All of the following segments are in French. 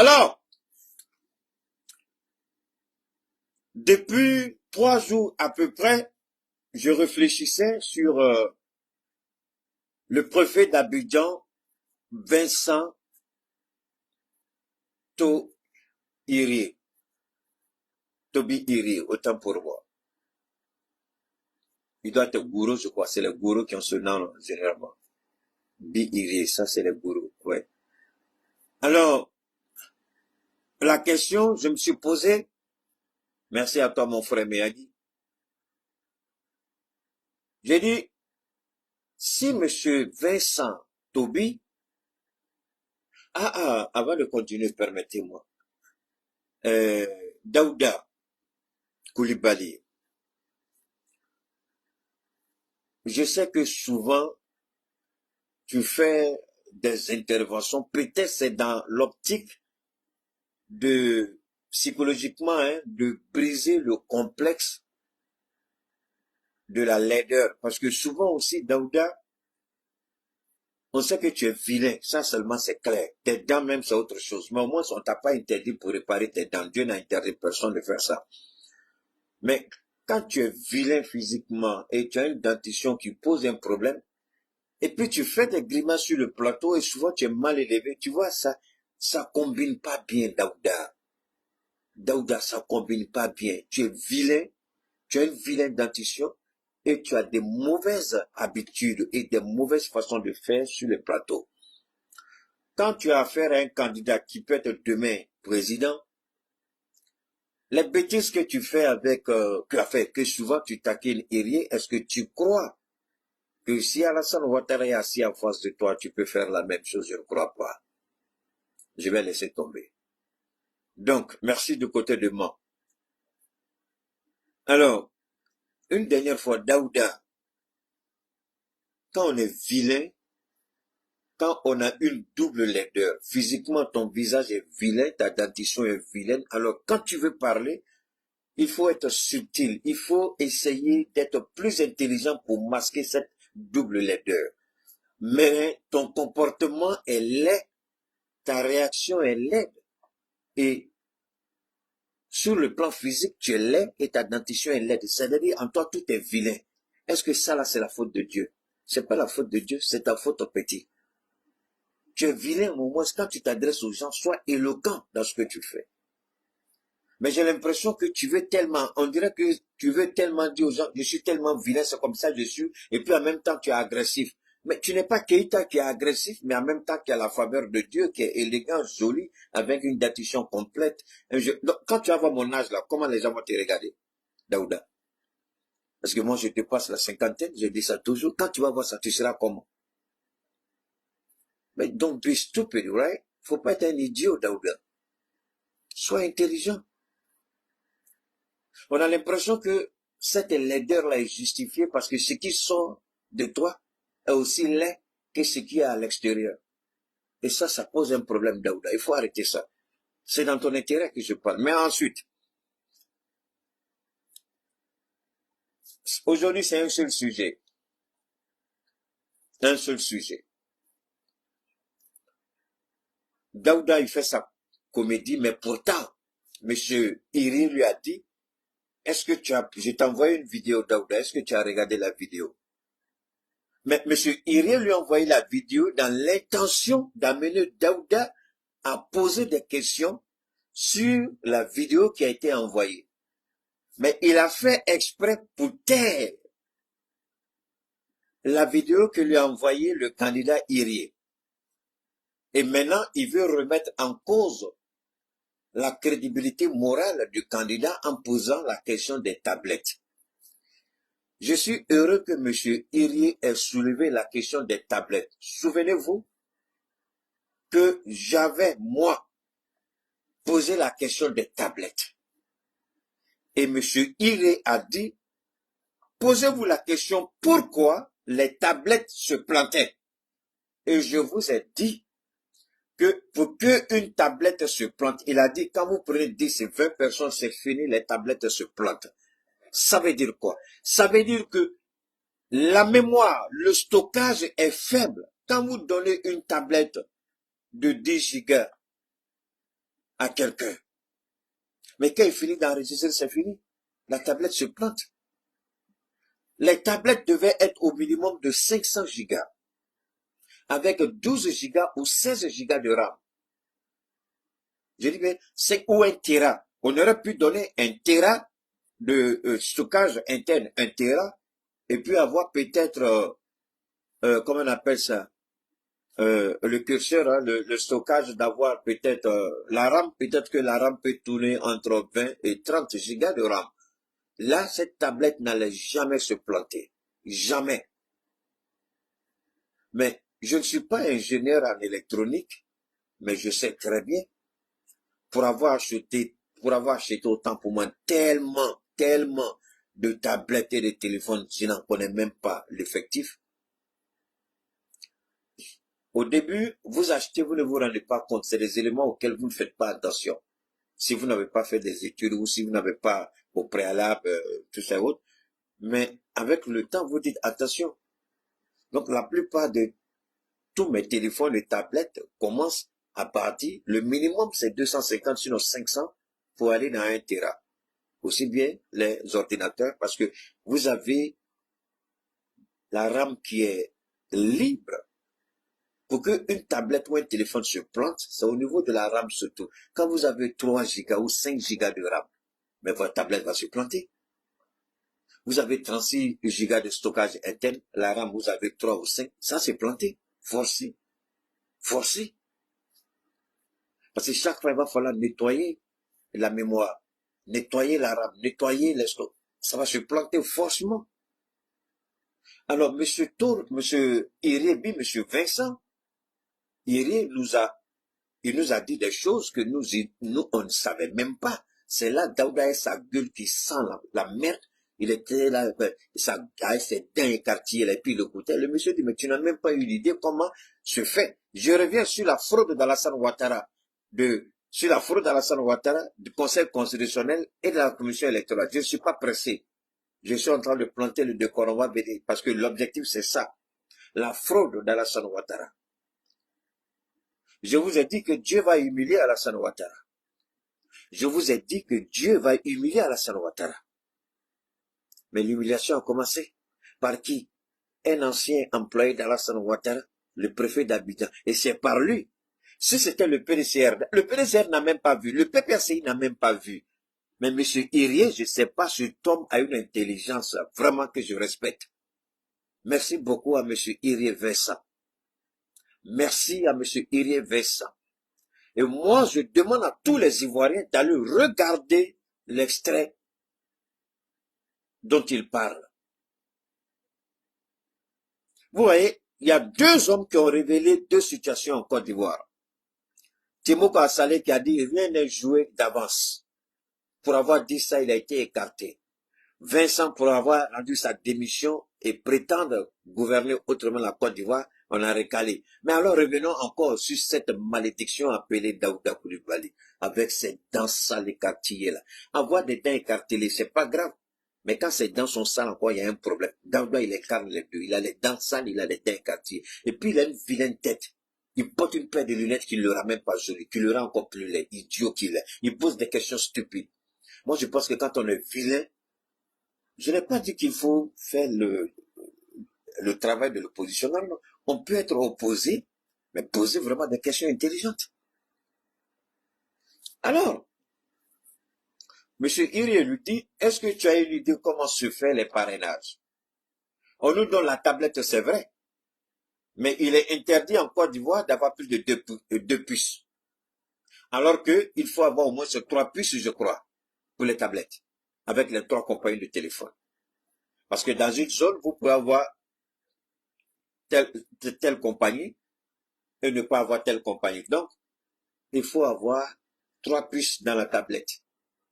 Alors, depuis 3 jours à peu près, je réfléchissais sur le préfet d'Abidjan, Vincent Tobi Iri, autant pour moi. Il doit être gourou, je crois. C'est les gourous qui ont ce nom généralement. Iri, ça c'est les gourous, ouais. Alors, la question, je me suis posé, merci à toi mon frère Méadi, j'ai dit, si monsieur Vincent Tobi, avant de continuer, permettez-moi, Daouda Koulibaly, je sais que souvent, tu fais des interventions, peut-être c'est dans l'optique de, psychologiquement, de briser le complexe de la laideur. Parce que souvent aussi, Daouda, on sait que tu es vilain, ça seulement c'est clair. Tes dents même c'est autre chose. Mais au moins on t'a pas interdit pour réparer tes dents. Dieu n'a interdit personne de faire ça. Mais quand tu es vilain physiquement et tu as une dentition qui pose un problème, et puis tu fais des grimaces sur le plateau et souvent tu es mal élevé, tu vois, ça combine pas bien, Daouda. Daouda, ça combine pas bien. Tu es vilain, tu as une vilaine dentition et tu as des mauvaises habitudes et des mauvaises façons de faire sur le plateau. Quand tu as affaire à un candidat qui peut être demain président, les bêtises que tu fais avec, que souvent tu taquines Iri, est-ce que tu crois que si Alassane Ouattara est assis en face de toi, tu peux faire la même chose? Je ne crois pas. Je vais laisser tomber. Donc, merci du côté de moi. Alors, une dernière fois, Daouda, quand on est vilain, quand on a une double laideur, physiquement ton visage est vilain, ta dentition est vilaine, alors quand tu veux parler, il faut être subtil, il faut essayer d'être plus intelligent pour masquer cette double laideur. Mais ton comportement est laid, ta réaction est laide. Et sur le plan physique, tu es laid et ta dentition est laide. C'est-à-dire, en toi, tout est vilain. Est-ce que ça, là, c'est la faute de Dieu? C'est pas la faute de Dieu, c'est ta faute au petit. Tu es vilain, au moins, quand tu t'adresses aux gens, sois éloquent dans ce que tu fais. Mais j'ai l'impression que tu veux tellement, on dirait que tu veux tellement dire aux gens, je suis tellement vilain, c'est comme ça que je suis, et puis en même temps tu es agressif. Mais tu n'es pas Keïta qui est agressif, mais en même temps qui a la faveur de Dieu, qui est élégant, joli, avec une dentition complète. Donc, quand tu vas voir mon âge là, comment les gens vont te regarder, Daouda? Parce que moi je dépasse la cinquantaine, je dis ça toujours, quand tu vas voir ça, tu seras comment? Mais don't be stupid, right? Faut pas être un idiot, Daouda. Sois intelligent. On a l'impression que cette laideur-là est justifiée parce que ce qui sort de toi est aussi laid que ce qui est à l'extérieur. Et ça pose un problème, Daouda. Il faut arrêter ça. C'est dans ton intérêt que je parle. Mais ensuite, aujourd'hui, c'est un seul sujet. Un seul sujet. Daouda, il fait sa comédie, mais pourtant, monsieur Iri lui a dit, est-ce que je t'ai envoyé une vidéo, Daouda, est-ce que tu as regardé la vidéo? Mais M. Iri lui a envoyé la vidéo dans l'intention d'amener Daouda à poser des questions sur la vidéo qui a été envoyée. Mais il a fait exprès pour taire la vidéo que lui a envoyée le candidat Iri. Et maintenant, il veut remettre en cause la crédibilité morale du candidat en posant la question des tablettes. Je suis heureux que M. Iri ait soulevé la question des tablettes. Souvenez-vous que j'avais, moi, posé la question des tablettes. Et M. Iri a dit, posez-vous la question pourquoi les tablettes se plantaient. Et je vous ai dit que pour qu'une tablette se plante, il a dit, quand vous prenez 10 et 20 personnes, c'est fini, les tablettes se plantent. Ça veut dire quoi? Ça veut dire que la mémoire, le stockage est faible. Quand vous donnez une tablette de 10 gigas à quelqu'un. Mais quand il finit d'enregistrer, c'est fini. La tablette se plante. Les tablettes devaient être au minimum de 500 gigas, avec 12 gigas ou 16 gigas de RAM. Je dis, mais c'est ou un téra. On aurait pu donner un téra de stockage interne, un téra, et puis avoir peut-être, comment on appelle ça, le curseur, hein, le stockage, d'avoir peut-être la RAM, peut-être que la RAM peut tourner entre 20 et 30 gigas de RAM. Là, cette tablette n'allait jamais se planter. Jamais. Mais je ne suis pas ingénieur en électronique, mais je sais très bien, pour avoir acheté autant pour moi, tellement de tablettes et de téléphones, je n'en connais même pas l'effectif. Au début, vous achetez, vous ne vous rendez pas compte, c'est des éléments auxquels vous ne faites pas attention. Si vous n'avez pas fait des études ou si vous n'avez pas au préalable tout ça autre, mais avec le temps, vous dites attention. Donc la plupart de tous mes téléphones et tablettes commencent à partir, le minimum c'est 250, sinon 500 pour aller dans 1 téra. Aussi bien les ordinateurs, parce que vous avez la RAM qui est libre. Pour qu'une tablette ou un téléphone se plante, c'est au niveau de la RAM surtout. Quand vous avez 3 gigas ou 5 gigas de RAM, mais votre tablette va se planter. Vous avez 36 gigas de stockage interne, la RAM, vous avez 3 ou 5, ça s'est planté. Forcé. Forcé. Parce que chaque fois, il va falloir nettoyer la mémoire, nettoyer la RAM, nettoyer les stocks. Ça va se planter forcément. Alors, monsieur Tour, monsieur Irébi, monsieur Vincent, il nous a dit des choses que nous, on ne savait même pas. C'est là, Daouda et sa gueule qui sent la merde. Il était là, avec ses dents écartillées, et puis il écoutait. Le monsieur dit, mais tu n'as même pas eu l'idée comment se fait. Je reviens sur la fraude d'Alassane Ouattara, sur la fraude d'Alassane Ouattara, du Conseil constitutionnel et de la Commission électorale. Je ne suis pas pressé. Je suis en train de planter le décor, on va venir, parce que l'objectif c'est ça. La fraude d'Alassane Ouattara. Je vous ai dit que Dieu va humilier Alassane Ouattara. Je vous ai dit que Dieu va humilier Alassane Ouattara. Mais l'humiliation a commencé. Par qui? Un ancien employé d'Alassane Ouattara, le préfet d'Abidjan. Et c'est par lui. Si c'était le PDCR n'a même pas vu. Le PPRCI n'a même pas vu. Mais M. Irié, je ne sais pas, cet homme a une intelligence vraiment que je respecte. Merci beaucoup à M. Irié Vincent. Merci à M. Irié Vincent. Et moi, je demande à tous les Ivoiriens d'aller regarder l'extrait dont il parle. Vous voyez, il y a 2 hommes qui ont révélé 2 situations en Côte d'Ivoire. Timoko Assalé qui a dit rien n'est joué d'avance. Pour avoir dit ça, il a été écarté. Vincent, pour avoir rendu sa démission et prétendre gouverner autrement la Côte d'Ivoire, on a recalé. Mais alors revenons encore sur cette malédiction appelée Daouda Coulibaly, avec ses dents sales écartillées là. Avoir des dents écartillées, c'est pas grave. Mais quand ses dents sont sales encore, il y a un problème. Daouda, il écarte les deux. Il a les dents sales, il a les dents écartillées. Et puis il a une vilaine tête. Il porte une paire de lunettes qui ne le rend même pas joli, qui le rend encore plus laid, idiot qu'il est. Il pose des questions stupides. Moi, je pense que quand on est vilain, je n'ai pas dit qu'il faut faire le travail de l'opposition. Non, non. On peut être opposé, mais poser vraiment des questions intelligentes. Alors, M. Irié lui dit, est-ce que tu as une idée comment se fait les parrainages? On nous donne la tablette, c'est vrai, mais il est interdit en Côte d'Ivoire d'avoir plus de 2 puces. Alors qu'il faut avoir au moins 3 puces, je crois, pour les tablettes, avec les 3 compagnies de téléphone. Parce que dans une zone, vous pouvez avoir telle compagnie et ne pas avoir telle compagnie. Donc, il faut avoir 3 puces dans la tablette.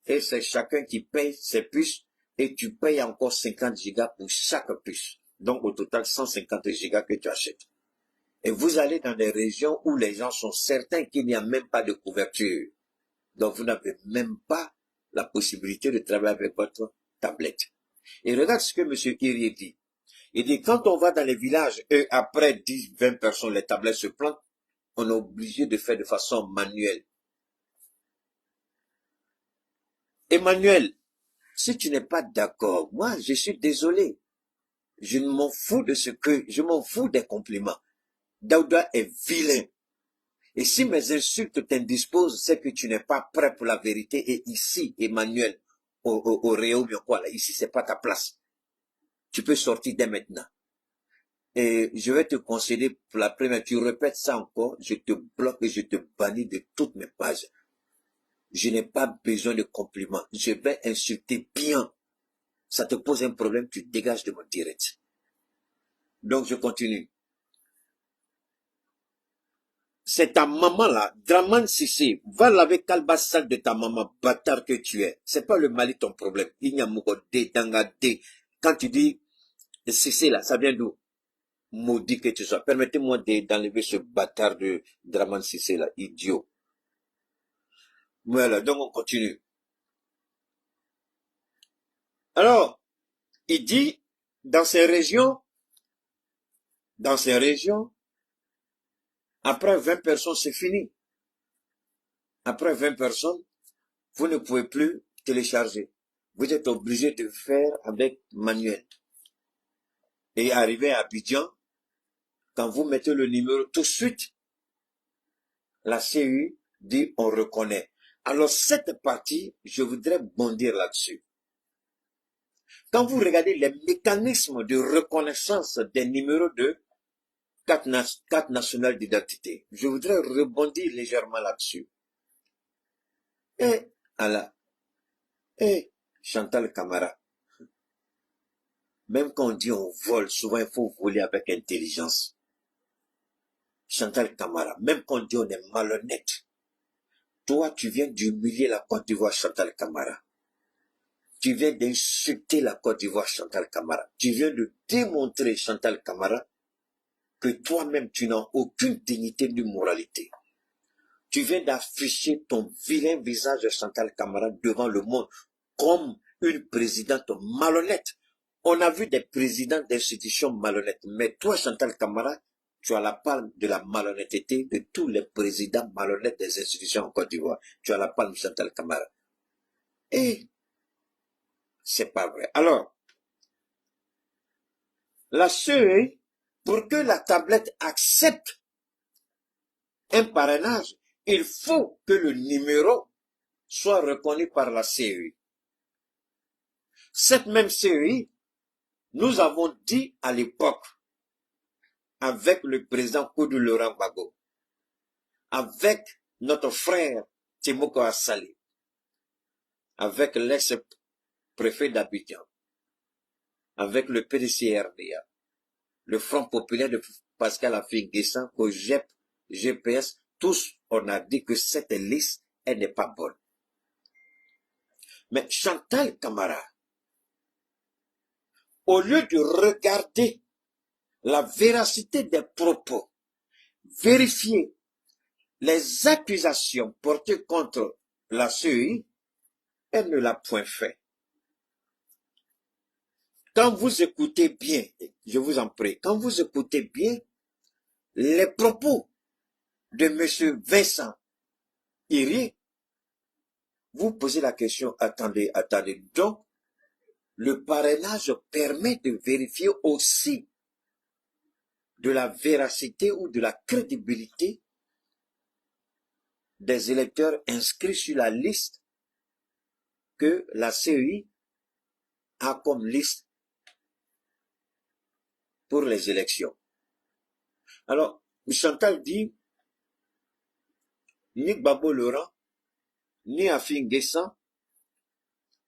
Et c'est chacun qui paye ses puces et tu payes encore 50 gigas pour chaque puce. Donc, au total, 150 gigas que tu achètes. Et vous allez dans des régions où les gens sont certains qu'il n'y a même pas de couverture. Donc, vous n'avez même pas la possibilité de travailler avec votre tablette. Et regarde ce que M. Irié dit. Il dit, quand on va dans les villages, et après 10, 20 personnes, les tablettes se plantent, on est obligé de faire de façon manuelle. Emmanuel, si tu n'es pas d'accord, moi, je suis désolé. Je ne m'en fous de ce que, je m'en fous des compliments. Daouda est vilain. Et si mes insultes t'indisposent, c'est que tu n'es pas prêt pour la vérité. Et ici, Emmanuel, au Réo, bien quoi, là, ici, c'est pas ta place. Tu peux sortir dès maintenant. Et je vais te concéder pour la première. Tu répètes ça encore, je te bloque et je te bannis de toutes mes pages. Je n'ai pas besoin de compliments. Je vais insulter bien. Ça te pose un problème, tu dégages de mon direct. Donc, je continue. C'est ta maman là, Draman Sissé, va laver calba sale de ta maman, bâtard que tu es. C'est pas le Mali ton problème. Il n'y a Mogodé, Dangadé. Quand tu dis Sissé là, ça vient d'où? Maudit que tu sois. Permettez-moi d'enlever ce bâtard de Draman Sissé là, idiot. Voilà, donc on continue. Alors, il dit, dans ces régions, après 20 personnes, c'est fini. Après 20 personnes, vous ne pouvez plus télécharger. Vous êtes obligé de faire avec manuel. Et arrivé à Abidjan, quand vous mettez le numéro, tout de suite, la CU dit on reconnaît. Alors cette partie, je voudrais bondir là-dessus. Quand vous regardez les mécanismes de reconnaissance des numéros de carte nationale d'identité, je voudrais rebondir légèrement là-dessus. Et, Chantal Camara, même quand on dit on vole, souvent il faut voler avec intelligence. Chantal Camara, même quand on dit on est malhonnête, toi tu viens d'humilier la Côte d'Ivoire, Chantal Camara. Tu viens d'insulter la Côte d'Ivoire, Chantal Camara. Tu viens de démontrer, Chantal Camara, que toi-même tu n'as aucune dignité ni moralité. Tu viens d'afficher ton vilain visage, Chantal Camara, devant le monde comme une présidente malhonnête. On a vu des présidents d'institutions malhonnêtes, mais toi, Chantal Camara, tu as la palme de la malhonnêteté de tous les présidents malhonnêtes des institutions en Côte d'Ivoire. Tu as la palme, Chantal Camara. Et c'est pas vrai. Alors, la CEI, pour que la tablette accepte un parrainage, il faut que le numéro soit reconnu par la CEI. Cette même CEI, nous avons dit à l'époque, avec le président Koudou Laurent Gbagbo, avec notre frère Timoko Assali, avec l'ex-préfet d'Abidjan, avec le PDC-RDA, le Front populaire de Pascal Affi-N'Guessan, COJEP, GPS, tous, on a dit que cette liste, elle n'est pas bonne. Mais Chantal Camara, au lieu de regarder la véracité des propos, vérifier les accusations portées contre la CEI, elle ne l'a point fait. Quand vous écoutez bien, je vous en prie, quand vous écoutez bien les propos de M. Vincent Iri, vous posez la question, attendez, donc, le parrainage permet de vérifier aussi de la véracité ou de la crédibilité des électeurs inscrits sur la liste que la CEI a comme liste pour les élections. Alors, Chantal dit, ni Gbagbo Laurent, ni Affi-N'Guessan,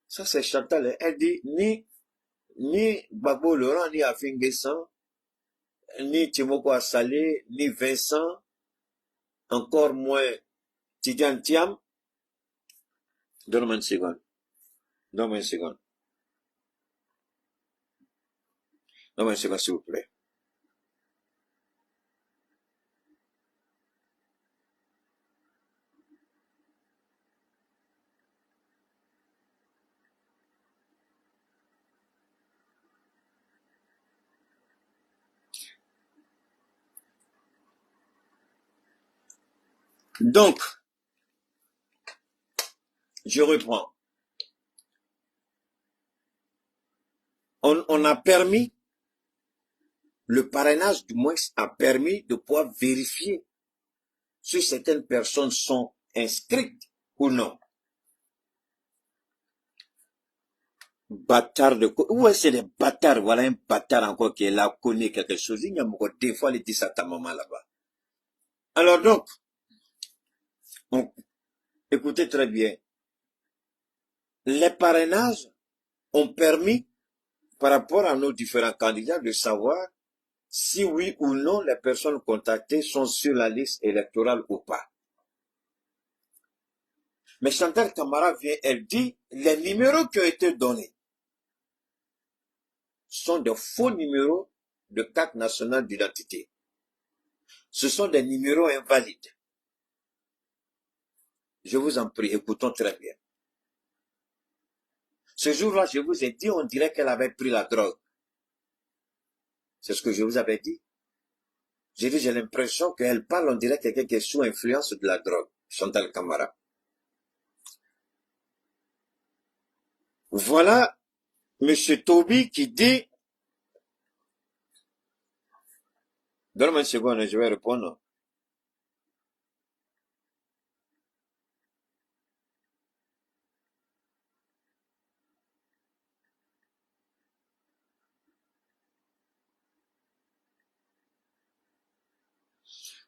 ça c'est Chantal, elle dit, ni Gbagbo Laurent, ni Affi-N'Guessan, ni Timoko Assali, ni Vincent, encore moins Tidiane Thiam. Donne-moi une seconde. Donne-moi une seconde. Donne-moi une seconde, s'il vous plaît. Donc, je reprends. on a permis, le parrainage du moins a permis de pouvoir vérifier si certaines personnes sont inscrites ou non. Bâtard de... Ouais, c'est des bâtards. Voilà un bâtard encore qui est là, connaît quelque chose. Il y a encore des fois, il dit ça à ta maman là-bas. Alors donc, écoutez très bien. Les parrainages ont permis, par rapport à nos différents candidats, de savoir si oui ou non les personnes contactées sont sur la liste électorale ou pas. Mais Chantal Camara vient, elle dit, les numéros qui ont été donnés sont de faux numéros de carte nationale d'identité. Ce sont des numéros invalides. Je vous en prie, écoutons très bien. Ce jour-là, je vous ai dit, on dirait qu'elle avait pris la drogue. C'est ce que je vous avais dit. J'ai dit, j'ai l'impression qu'elle parle, on dirait quelqu'un qui est sous influence de la drogue. Chantal Camara. Voilà M. Toby qui dit, donne-moi une seconde, je vais répondre.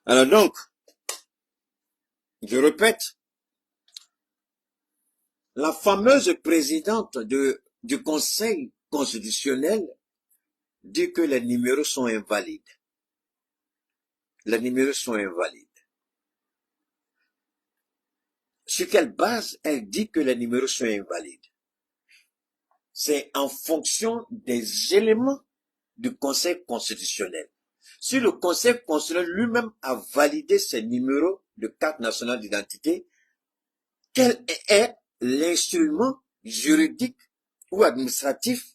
Alors donc, je répète, la fameuse présidente du Conseil constitutionnel dit que les numéros sont invalides. Les numéros sont invalides. Sur quelle base elle dit que les numéros sont invalides? C'est en fonction des éléments du Conseil constitutionnel. Si le Conseil constitutionnel lui-même a validé ces numéros de carte nationale d'identité, quel est l'instrument juridique ou administratif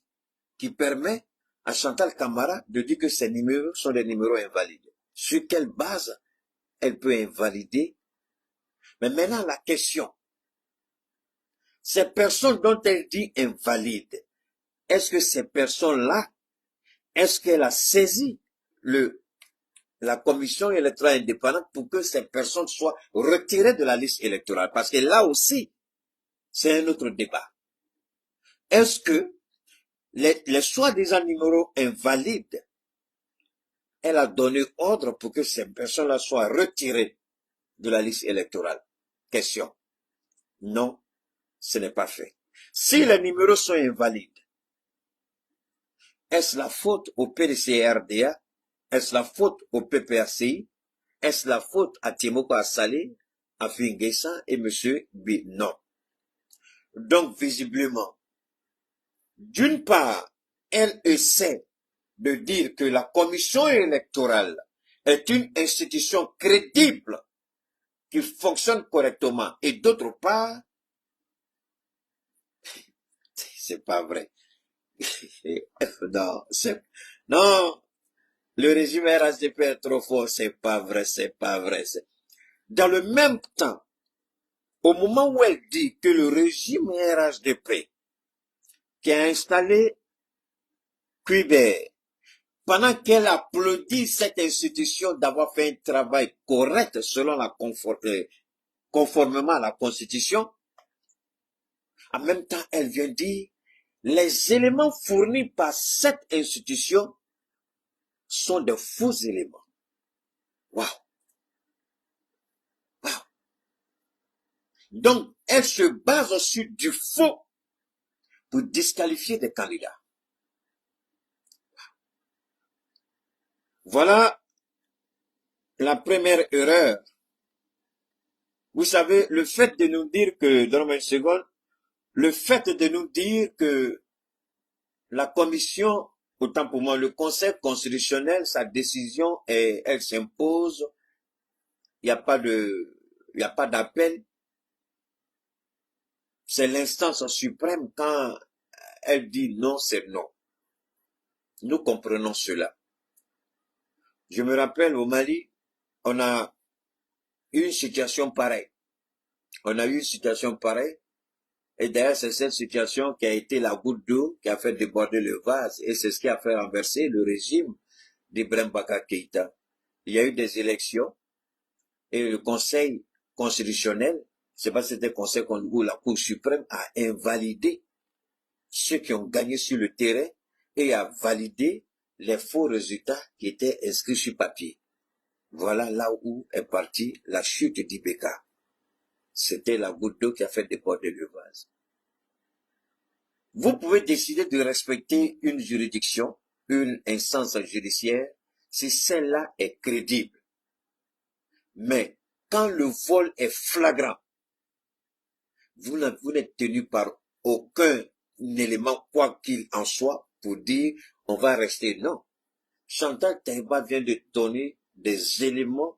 qui permet à Chantal Camara de dire que ces numéros sont des numéros invalides? Sur quelle base elle peut invalider? Mais maintenant, la question, ces personnes dont elle dit invalides, est-ce que ces personnes-là, est-ce qu'elle a saisi la commission électorale indépendante pour que ces personnes soient retirées de la liste électorale? Parce que là aussi, c'est un autre débat. Est-ce que les soi-disant numéros invalides, elle a donné ordre pour que ces personnes-là soient retirées de la liste électorale? Question. Non, ce n'est pas fait. Si les numéros sont invalides, est-ce la faute au PDCRDA? Est-ce la faute au PPRCI? Est-ce la faute à Timoko Assalé, à Finguessan et M. B? Non. Donc, visiblement, d'une part, elle essaie de dire que la commission électorale est une institution crédible qui fonctionne correctement. Et d'autre part, c'est pas vrai. Non, le régime RHDP est trop fort, c'est pas vrai, c'est pas vrai. Dans le même temps, au moment où elle dit que le régime RHDP qui a installé Cuibert, pendant qu'elle applaudit cette institution d'avoir fait un travail correct selon conformément à la Constitution, en même temps, elle vient dire les éléments fournis par cette institution sont de faux éléments. Waouh! Waouh! Donc, elle se base sur du faux pour disqualifier des candidats. Voilà la première erreur. Vous savez, le fait de nous dire que, donne-moi une seconde, le fait de nous dire que la commission, autant pour moi, le Conseil constitutionnel, sa décision, elle s'impose, il n'y a pas d'appel. C'est l'instance suprême quand elle dit non, c'est non. Nous comprenons cela. Je me rappelle au Mali, on a eu une situation pareille. On a eu une situation pareille Et d'ailleurs, c'est cette situation qui a été la goutte d'eau qui a fait déborder le vase. Et c'est ce qui a fait renverser le régime d'Ibrahim Boubacar Keïta. Il y a eu des élections et le Conseil constitutionnel, je sais pas si c'était le Conseil ou la Cour suprême, a invalidé ceux qui ont gagné sur le terrain et a validé les faux résultats qui étaient inscrits sur papier. Voilà là où est partie la chute d'Ibeka. C'était la goutte d'eau qui a fait déborder le vase. Vous pouvez décider de respecter une juridiction, une instance judiciaire, si celle-là est crédible. Mais quand le vol est flagrant, vous n'êtes tenu par aucun élément, quoi qu'il en soit, pour dire on va rester. Non. Chantal Taiba vient de donner des éléments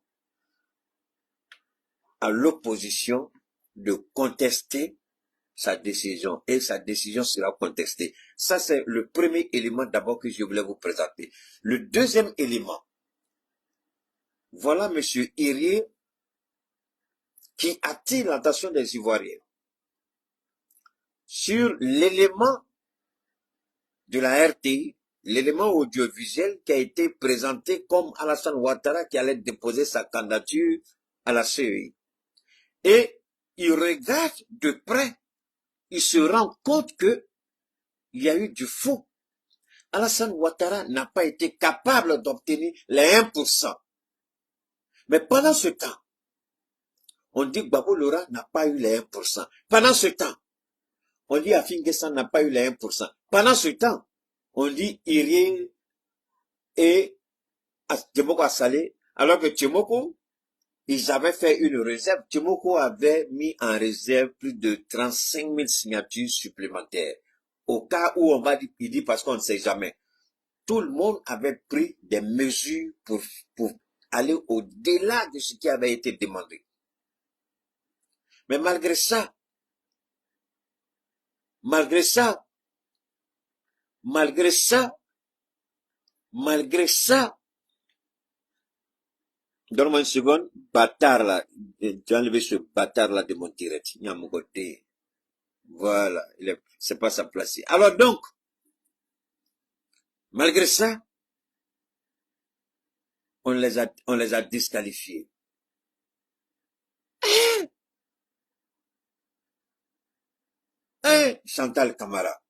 à l'opposition de contester sa décision et sa décision sera contestée. Ça, c'est le premier élément d'abord que je voulais vous présenter. Le deuxième élément, voilà M. Irié qui attire l'attention des Ivoiriens sur l'élément de la RTI, l'élément audiovisuel qui a été présenté comme Alassane Ouattara qui allait déposer sa candidature à la CEI. Et il regarde de près, il se rend compte que il y a eu du faux. Alassane Ouattara n'a pas été capable d'obtenir les 1%. Mais pendant ce temps, on dit que Babou Lora n'a pas eu les 1%. Pendant ce temps, on dit Afin Guessan n'a pas eu les 1%. Pendant ce temps, on dit Irié et Tchemoko Assalé, alors que Tchemoko, ils avaient fait une réserve. Tchemoko avait mis en réserve plus de 35 000 signatures supplémentaires. Au cas où on va dire, il dit parce qu'on ne sait jamais. Tout le monde avait pris des mesures pour aller au-delà de ce qui avait été demandé. Mais malgré ça, donne-moi une seconde, bâtard là, tu as enlevé ce bâtard là de mon direct, il y a mon côté. Voilà, c'est pas sa place. Alors donc, malgré ça, on les a disqualifiés. Chantal Camara,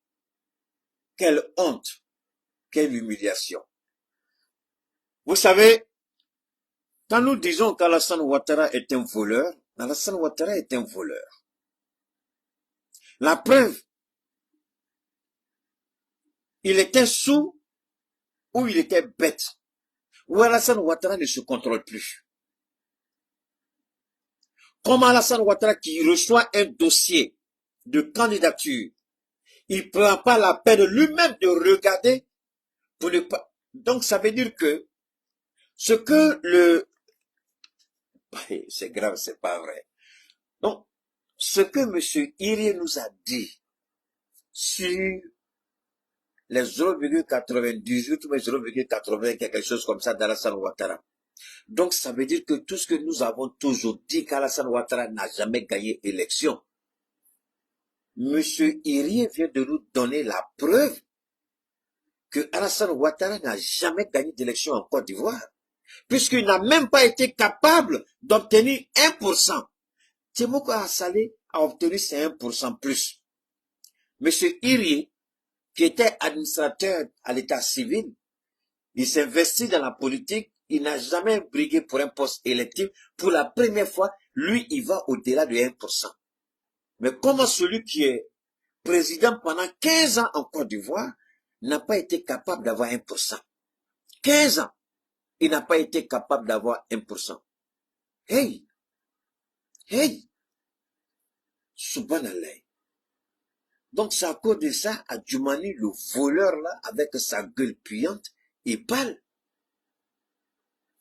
quelle honte, quelle humiliation. Vous savez, quand nous disons qu'Alassane Ouattara est un voleur, Alassane Ouattara est un voleur. La preuve, il était sous ou il était bête. Ou Alassane Ouattara ne se contrôle plus. Comme Alassane Ouattara qui reçoit un dossier de candidature, il ne prend pas la peine lui-même de regarder pour ne pas. Donc ça veut dire que ce que c'est grave, c'est pas vrai. Donc, ce que M. Irié nous a dit sur les 0,98 ou 0,80, quelque chose comme ça d'Alassane Ouattara. Donc, ça veut dire que tout ce que nous avons toujours dit qu'Alassane Ouattara n'a jamais gagné élection. M. Irié vient de nous donner la preuve que Alassane Ouattara n'a jamais gagné d'élection en Côte d'Ivoire, puisqu'il n'a même pas été capable d'obtenir 1%. Tchemoko Assalé a obtenu ses 1% plus. M. Irié, qui était administrateur à l'état civil, il s'investit dans la politique, il n'a jamais brigué pour un poste électif. Pour la première fois, lui, il va au-delà de 1%. Mais comment celui qui est président pendant 15 ans en Côte d'Ivoire n'a pas été capable d'avoir 1%? 15 ans, il n'a pas été capable d'avoir 1%. Hey! Subhanallah. Donc c'est à cause de ça, Adjoumani, le voleur là, avec sa gueule puante, il parle.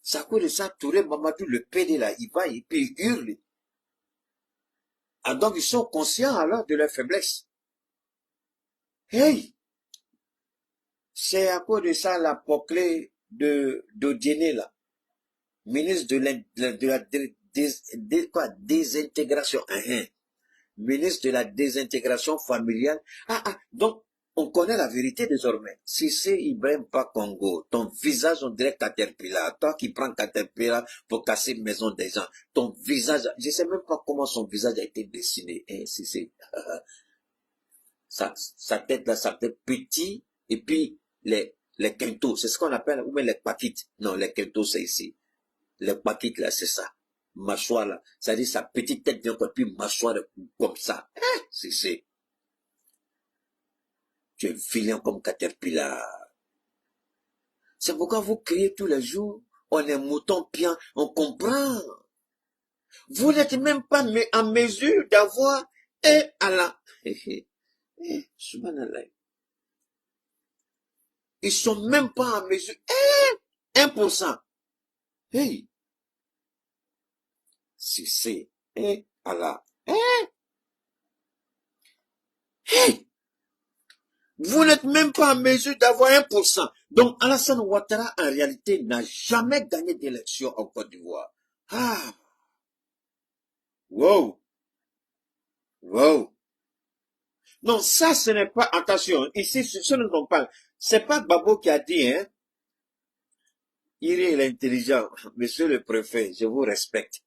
C'est à cause de ça, Touré Mamadou, le PD là, il va, il peut hurler. Ah, donc ils sont conscients alors de leur faiblesse. Hey! C'est à cause de ça, la poclée de Diéné là, ministre de la désintégration. ministre de la désintégration familiale. Donc, on connaît la vérité désormais. Si c'est Ibrahim pas Congo, ton visage on dirait Caterpillar, toi qui prends Caterpillar pour casser maison des gens, ton visage, je sais même pas comment son visage a été dessiné. Si c'est sa tête là, sa tête petit, et puis les quintos, c'est ce qu'on appelle, ou bien les paquites. Non, les quintos c'est ici. Les paquites là, c'est ça. Mâchoire là, ça dit sa petite tête vient encore, puis mâchoire comme ça. C'est tu es vilain comme Caterpillar. C'est pourquoi vous criez tous les jours, on est mouton bien, on comprend. Vous n'êtes même pas en mesure d'avoir un Allah. Subhanallah. Ils sont même pas en mesure. 1%. Hey. Si c'est Allah. Hey. Vous n'êtes même pas en mesure d'avoir 1%. Donc, Alassane Ouattara, en réalité, n'a jamais gagné d'élection en Côte d'Ivoire. Wow. Wow. Non, ça, ce n'est pas, attention, ici, ce dont on parle, c'est pas Babo qui a dit, hein. Il est intelligent. Monsieur le préfet, je vous respecte.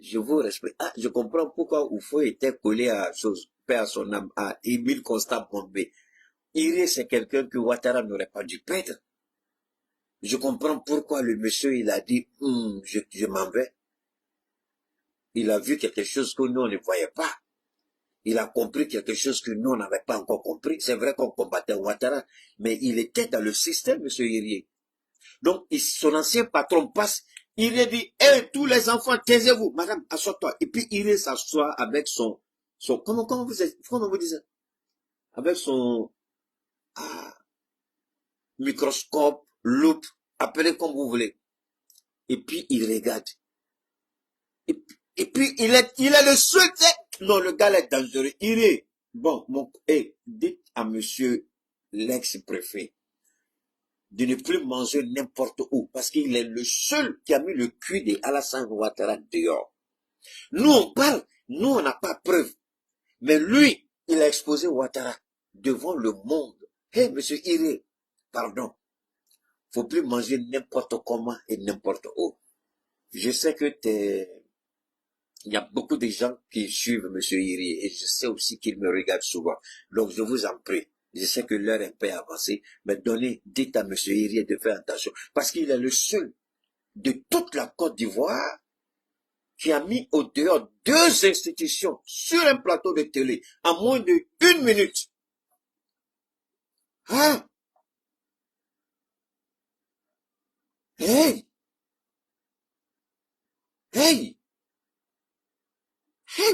Je vous respecte. Je comprends pourquoi Oufo était collé à chose, paix à son âme, à Émile Constant Bombé. Iré, c'est quelqu'un que Ouattara n'aurait pas dû perdre. Je comprends pourquoi le monsieur, il a dit, je m'en vais. Il a vu quelque chose que nous, on ne voyait pas. Il a compris quelque chose que nous, on n'avait pas encore compris. C'est vrai qu'on combattait Ouattara, mais il était dans le système, monsieur Irié. Donc, son ancien patron passe, il dit, tous les enfants, taisez-vous, madame, assois-toi. Et puis, il s'assoit avec son, comment vous dites ça? Avec son, microscope, loupe, appelez comme vous voulez. Et puis, il regarde. Et puis, il est le seul, non, le gars est dangereux. Il est, bon, dites à monsieur l'ex-préfet de ne plus manger n'importe où, parce qu'il est le seul qui a mis le cul de Alassane Ouattara dehors. Nous, on parle, nous, on n'a pas preuve. Mais lui, il a exposé Ouattara devant le monde. Monsieur Iré, pardon, faut plus manger n'importe comment et n'importe où. Je sais que il y a beaucoup de gens qui suivent monsieur Iré et je sais aussi qu'il me regarde souvent. Donc, je vous en prie. Je sais que l'heure est pas avancée, mais dites à monsieur Iré de faire attention. Parce qu'il est le seul de toute la Côte d'Ivoire qui a mis au dehors 2 institutions sur un plateau de télé en moins de 1 minute. Hey,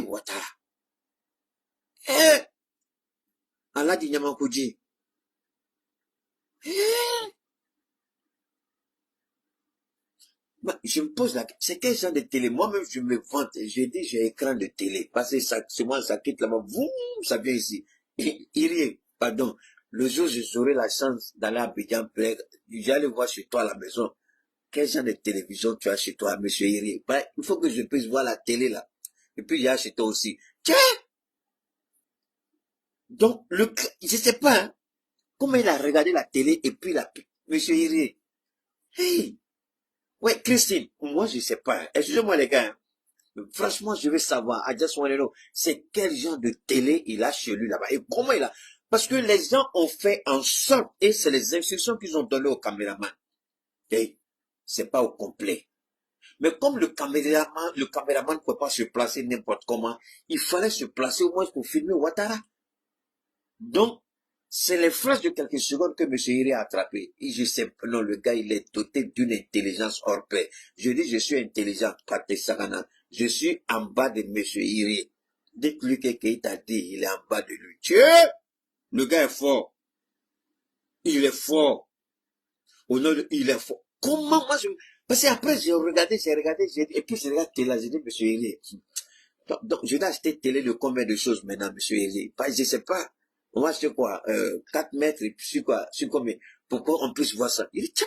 Ouattara. Aladi Nyamakoudji. Je me pose la question, c'est quel genre de télé? Moi-même, je me vante, je dis, j'ai écran de télé, parce que c'est moi, ça quitte là-bas, ça vient ici. Pardon, le jour où j'aurai la chance d'aller à Abidjan, j'allais voir chez toi à la maison, quel genre de télévision tu as chez toi, monsieur Iri? Il faut que je puisse voir la télé là. Et puis, il y a chez toi aussi. Tiens! Donc, je sais pas, hein, comment il a regardé la télé et puis monsieur Iri. Hey! Ouais, Christine, moi, je sais pas. Excusez-moi, les gars. Franchement, je veux savoir. I just want to know. C'est quel genre de télé il a chez lui là-bas. Et comment il a. Parce que les gens ont fait en sorte, et c'est les instructions qu'ils ont données au caméraman. Et c'est pas au complet. Mais comme le caméraman ne peut pas se placer n'importe comment, il fallait se placer au moins pour filmer Ouattara. Donc, c'est les flashs de quelques secondes que M. Iri a attrapé. Et je sais, non, le gars, il est doté d'une intelligence hors pair. Je dis, je suis intelligent, Kate Sagana. Je suis en bas de M. Iri. Dites-lui que Keita dit, il est en bas de lui. Tiens! Le gars est fort. Il est fort. Il est fort. Comment moi parce qu'après, j'ai regardé, et puis je regarde télé, j'ai dit, M. Iri. Donc, je dois acheter télé de combien de choses maintenant, M. Iri? Je sais pas. Moi, c'est quoi, 4 mètres, et puis sur combien? Pourquoi on puisse voir ça? Il dit, tiens,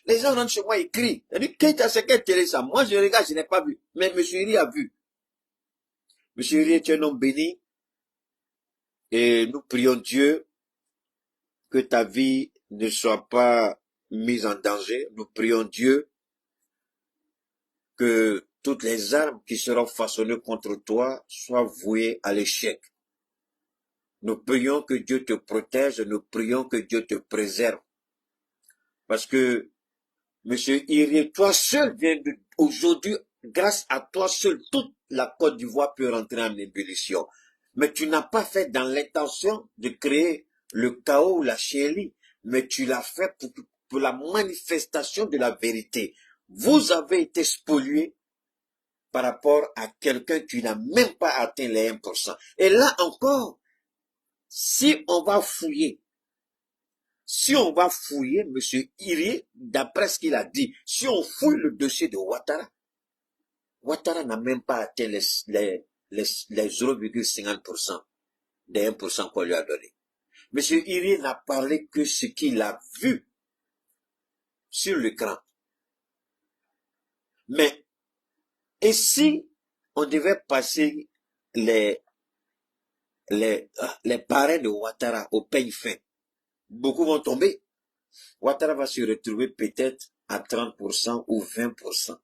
les gens rentrent chez moi, ils crient. Il dit, c'est quelle télé ça? Moi, je regarde, je n'ai pas vu. Mais M. Iri a vu. Monsieur Irié, tu es un homme béni et nous prions Dieu que ta vie ne soit pas mise en danger. Nous prions Dieu que toutes les armes qui seront façonnées contre toi soient vouées à l'échec. Nous prions que Dieu te protège, nous prions que Dieu te préserve. Parce que, Monsieur Irié, toi seul viens aujourd'hui, grâce à toi seul, toute la Côte d'Ivoire peut rentrer en ébullition. Mais tu n'as pas fait dans l'intention de créer le chaos ou la chérie, mais tu l'as fait pour la manifestation de la vérité. Vous avez été spoliés par rapport à quelqu'un qui n'a même pas atteint les 1%. Et là encore, si on va fouiller, M. Irié, d'après ce qu'il a dit, si on fouille le dossier de Ouattara, Ouattara n'a même pas atteint les 0,50% des 1% qu'on lui a donné. M. Irié n'a parlé que ce qu'il a vu sur l'écran. Mais, et si on devait passer les parrains de Ouattara au pays fin, beaucoup vont tomber. Ouattara va se retrouver peut-être à 30% ou 20%.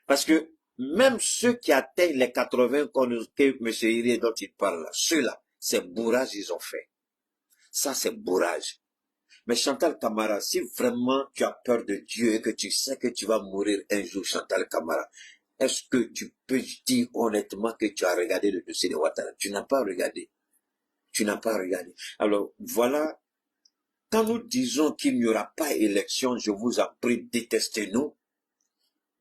Parce que même ceux qui atteignent les 80 que M. Irié dont il parle, ceux-là, c'est bourrage ils ont fait. Ça, c'est bourrage. Mais Chantal Camara, si vraiment tu as peur de Dieu et que tu sais que tu vas mourir un jour, Chantal Camara, est-ce que tu peux dire honnêtement que tu as regardé le dossier de Ouattara? Tu n'as pas regardé. Tu n'as pas regardé. Alors, voilà. Quand nous disons qu'il n'y aura pas élection, je vous en prie, détestez-nous.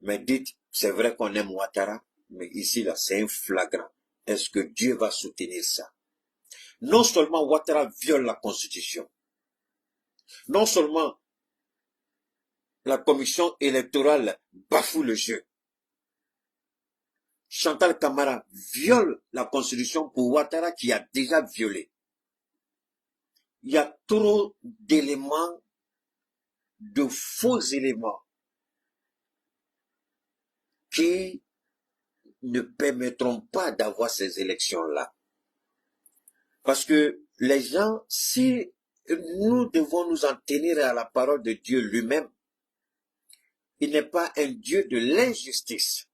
Mais dites, c'est vrai qu'on aime Ouattara, mais ici, là, c'est un flagrant. Est-ce que Dieu va soutenir ça? Non seulement Ouattara viole la Constitution, non seulement la commission électorale bafoue le jeu, Chantal Camara viole la Constitution pour Ouattara qui a déjà violé. Il y a trop d'éléments, de faux éléments, qui ne permettront pas d'avoir ces élections-là. Parce que les gens, si nous devons nous en tenir à la parole de Dieu lui-même, il n'est pas un Dieu de l'injustice.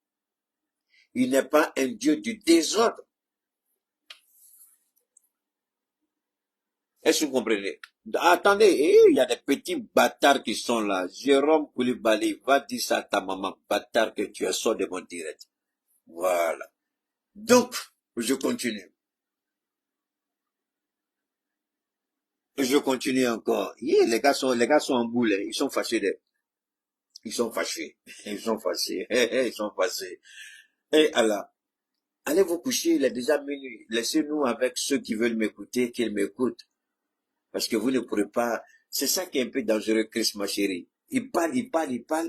Il n'est pas un Dieu du désordre. Est-ce que vous comprenez? Attendez, il y a des petits bâtards qui sont là. Jérôme Koulibaly, va dire ça à ta maman, bâtard, que tu es sort de mon direct. Voilà. Donc, je continue. Je continue encore. Yeah, les gars sont en boule, ils sont fâchés. Ils sont fâchés. Ils sont fâchés. Ils sont fâchés. Et alors, allez vous coucher, il est déjà minuit. Laissez-nous avec ceux qui veulent m'écouter, qu'ils m'écoutent. Parce que vous ne pourrez pas... C'est ça qui est un peu dangereux, Chris, ma chérie. Ils parlent,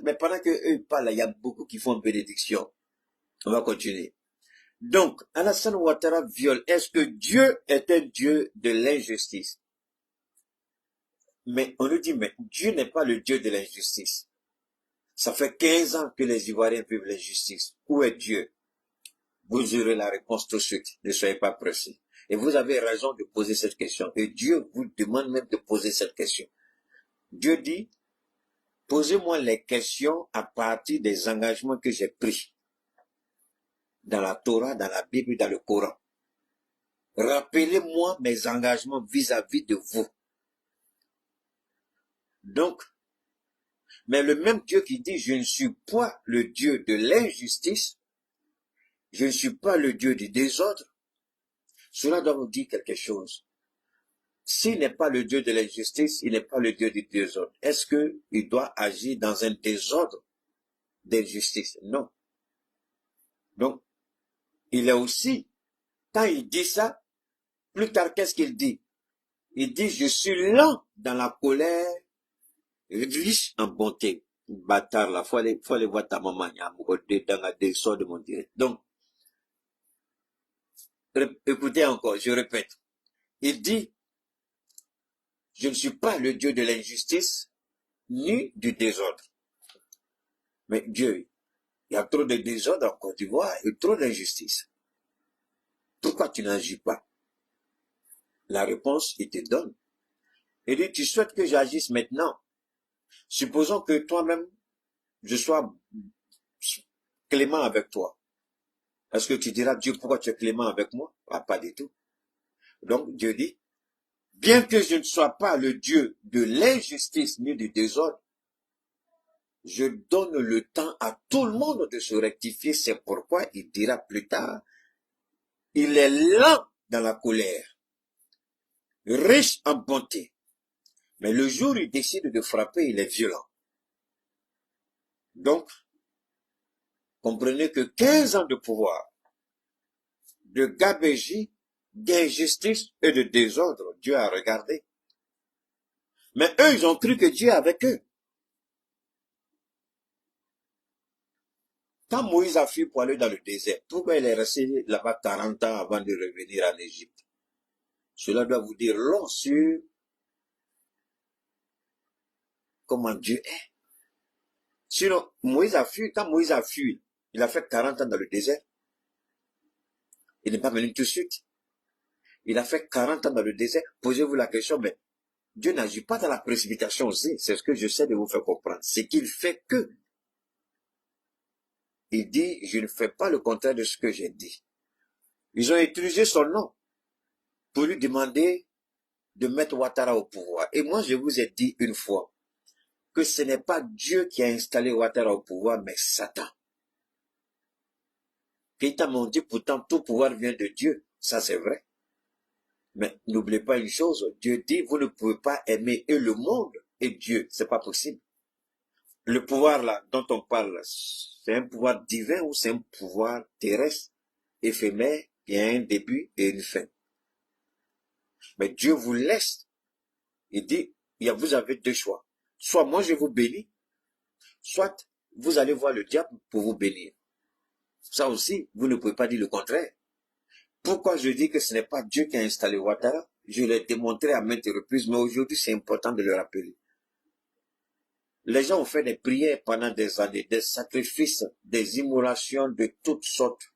mais pendant qu'eux ils parlent, il y a beaucoup qui font bénédiction. On va continuer. Donc, Alassane Ouattara viole. Est-ce que Dieu est un Dieu de l'injustice? Mais on nous dit, mais Dieu n'est pas le Dieu de l'injustice. Ça fait 15 ans que les Ivoiriens vivent l'injustice. Où est Dieu? Vous aurez la réponse tout de suite. Ne soyez pas pressés. Et vous avez raison de poser cette question. Et Dieu vous demande même de poser cette question. Dieu dit, posez-moi les questions à partir des engagements que j'ai pris dans la Torah, dans la Bible, dans le Coran. Rappelez-moi mes engagements vis-à-vis de vous. Donc, mais le même Dieu qui dit, je ne suis pas le Dieu de l'injustice, je ne suis pas le Dieu du désordre, cela doit nous dire quelque chose. S'il n'est pas le Dieu de l'injustice, il n'est pas le Dieu du désordre. Est-ce qu'il doit agir dans un désordre d'injustice? Non. Donc, il est aussi, quand il dit ça, plus tard, qu'est-ce qu'il dit? Il dit, je suis lent dans la colère, riche en bonté. Bâtard, là, faut aller voir ta maman, dans la désordre de mon direct. Donc, écoutez encore, je répète. Il dit, je ne suis pas le Dieu de l'injustice, ni du désordre. Mais Dieu, Il y a trop de désordre en Côte d'Ivoire et trop d'injustice. Pourquoi tu n'agis pas? La réponse, il te donne. Il dit, tu souhaites que j'agisse maintenant. Supposons que toi-même, je sois clément avec toi. Est-ce que tu diras, Dieu, pourquoi tu es clément avec moi? Ah, pas du tout. Donc, Dieu dit, bien que je ne sois pas le Dieu de l'injustice ni du désordre, je donne le temps à tout le monde de se rectifier. C'est pourquoi il dira plus tard, il est lent dans la colère, riche en bonté. Mais le jour où il décide de frapper, il est violent. Donc, comprenez que 15 ans de pouvoir, de gabegie, d'injustice et de désordre, Dieu a regardé. Mais eux, ils ont cru que Dieu est avec eux. Quand Moïse a fui pour aller dans le désert, pourquoi il est resté là-bas 40 ans avant de revenir en Égypte? Cela doit vous dire long sur comment Dieu est. Sinon, Moïse a fui, quand Moïse a fui, il a fait 40 ans dans le désert. Il n'est pas venu tout de suite. Il a fait 40 ans dans le désert. Posez-vous la question, mais Dieu n'agit pas dans la précipitation aussi. C'est ce que j'essaie de vous faire comprendre. C'est qu'il fait que. Il dit, je ne fais pas le contraire de ce que j'ai dit. Ils ont utilisé son nom pour lui demander de mettre Ouattara au pouvoir. Et moi, je vous ai dit une fois que ce n'est pas Dieu qui a installé Ouattara au pouvoir, mais Satan. Keïta m'ont dit, pourtant, tout pouvoir vient de Dieu. Ça, c'est vrai. Mais n'oubliez pas une chose, Dieu dit, vous ne pouvez pas aimer et le monde et Dieu. C'est pas possible. Le pouvoir là, dont on parle, c'est un pouvoir divin ou c'est un pouvoir terrestre, éphémère, qui a un début et une fin. Mais Dieu vous laisse. Il dit, vous avez deux choix. Soit moi je vous bénis, soit vous allez voir le diable pour vous bénir. Ça aussi, vous ne pouvez pas dire le contraire. Pourquoi je dis que ce n'est pas Dieu qui a installé Ouattara? Je l'ai démontré à maintes reprises, mais aujourd'hui c'est important de le rappeler. Les gens ont fait des prières pendant des années, des sacrifices, des immolations de toutes sortes,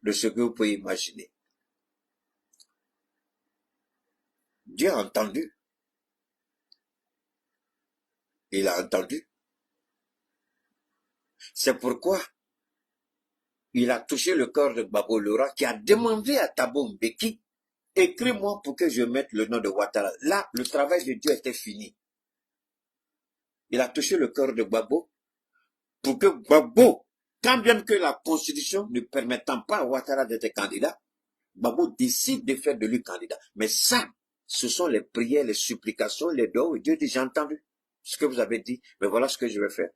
de ce que vous pouvez imaginer. Dieu a entendu. Il a entendu. C'est pourquoi il a touché le cœur de Babo Lora qui a demandé à Thabo Mbeki, écris-moi pour que je mette le nom de Ouattara. Là, le travail de Dieu était fini. Il a touché le cœur de Babo pour que Babo, quand bien que la constitution ne permettant pas à Ouattara d'être candidat, Babo décide de faire de lui candidat. Mais ça, ce sont les prières, les supplications, les dons. Dieu dit, j'ai entendu ce que vous avez dit, mais voilà ce que je vais faire.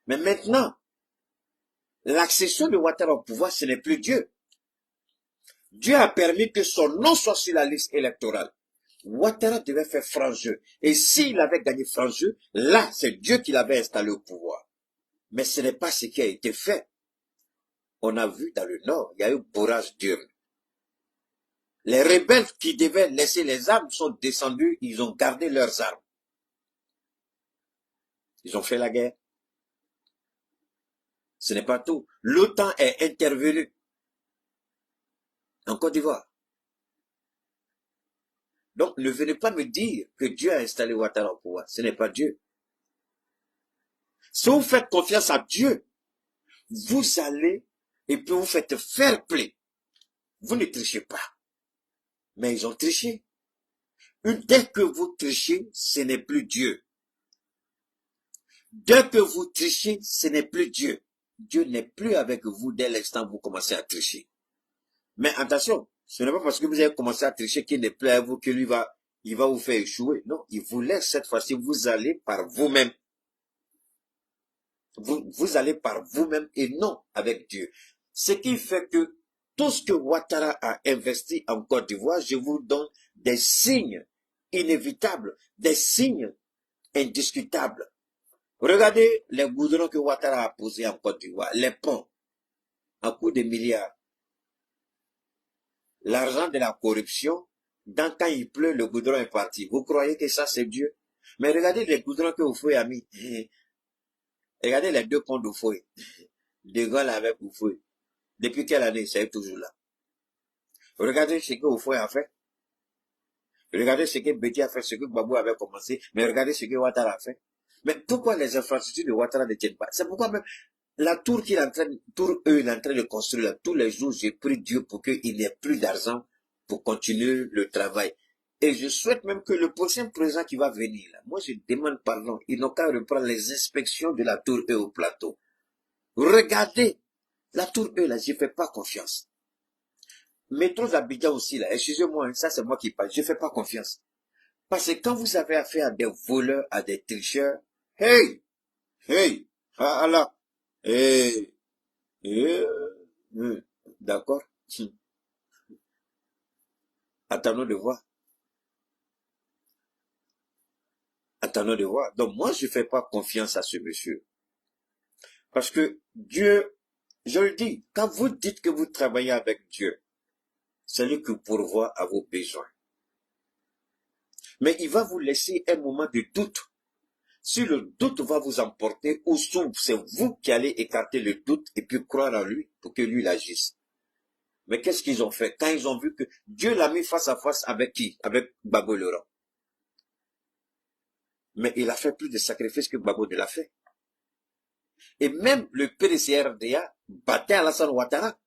Mais maintenant, l'accession de Ouattara au pouvoir, ce n'est plus Dieu. Dieu a permis que son nom soit sur la liste électorale. Ouattara devait faire franc jeu. Et s'il avait gagné franc jeu, là, c'est Dieu qui l'avait installé au pouvoir. Mais ce n'est pas ce qui a été fait. On a vu dans le Nord, il y a eu bourrage d'urnes. Les rebelles qui devaient laisser les armes sont descendus, ils ont gardé leurs armes. Ils ont fait la guerre. Ce n'est pas tout. L'OTAN est intervenu en Côte d'Ivoire. Donc, ne venez pas me dire que Dieu a installé Ouattara au pouvoir. Ce n'est pas Dieu. Si vous faites confiance à Dieu, vous allez et puis vous faites fair play. Vous ne trichez pas. Mais ils ont triché. Dès que vous trichez, ce n'est plus Dieu. Dès que vous trichez, ce n'est plus Dieu. Dieu n'est plus avec vous dès l'instant où vous commencez à tricher. Mais attention, ce n'est pas parce que vous avez commencé à tricher qu'il n'est plus à vous que lui il va vous faire échouer. Non, il vous laisse cette fois-ci, vous allez par vous-même. Vous allez par vous-même et non avec Dieu. Ce qui fait que tout ce que Ouattara a investi en Côte d'Ivoire, je vous donne des signes inévitables, des signes indiscutables. Regardez les goudrons que Ouattara a posés en Côte d'Ivoire, les ponts, à coût de milliards. L'argent de la corruption, quand il pleut, le goudron est parti. Vous croyez que ça, c'est Dieu? Mais regardez les goudrons que vous faites, amis. Regardez les deux ponts d'Oufoué. De Gaulle avec Oufoué. Depuis quelle année? C'est toujours là. Regardez ce que Oufoué a fait. Regardez ce que Béti a fait, ce que Babou avait commencé. Mais regardez ce que Ouattara a fait. Mais pourquoi les infrastructures de Ouattara ne tiennent pas? C'est pourquoi même la tour qu'il est en train, il est en train de construire là, tous les jours, j'ai pris Dieu pour qu'il n'ait plus d'argent pour continuer le travail. Et je souhaite même que le prochain président qui va venir là, moi je demande pardon, ils n'ont qu'à reprendre les inspections de la tour E au plateau. Regardez, la tour E là, je fais pas confiance. Métro d'Abidjan aussi là, excusez-moi, ça c'est moi qui parle, je fais pas confiance. Parce que quand vous avez affaire à des voleurs, à des tricheurs, hey, ah là, hey, d'accord. Attendons de voir. Attendons de voir. Donc moi, je ne fais pas confiance à ce monsieur. Parce que Dieu, je le dis, quand vous dites que vous travaillez avec Dieu, c'est lui qui pourvoit à vos besoins. Mais il va vous laisser un moment de doute. Si le doute va vous emporter, ou c'est vous qui allez écarter le doute et puis croire en lui pour que lui agisse. Mais qu'est-ce qu'ils ont fait quand ils ont vu que Dieu l'a mis face à face avec qui? Avec Gbagbo Laurent. Mais il a fait plus de sacrifices que Gbagbo ne l'a fait. Et même le PDCRDA battait Alassane Ouattara.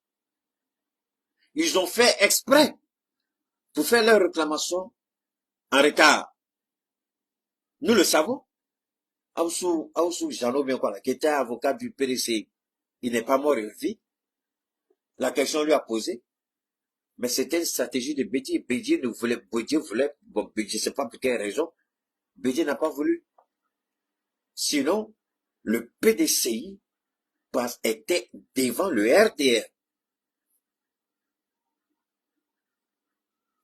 Ils ont fait exprès pour faire leur réclamation en retard. Nous le savons. Aoussou Jano Biancola, qui était avocat du PDC, il n'est pas mort en vie. La question lui a posé. Mais c'était une stratégie de Bédié. Bédié voulait, bon, je ne sais pas pour quelle raison, Bédié n'a pas voulu. Sinon, le PDCI était devant le RDR.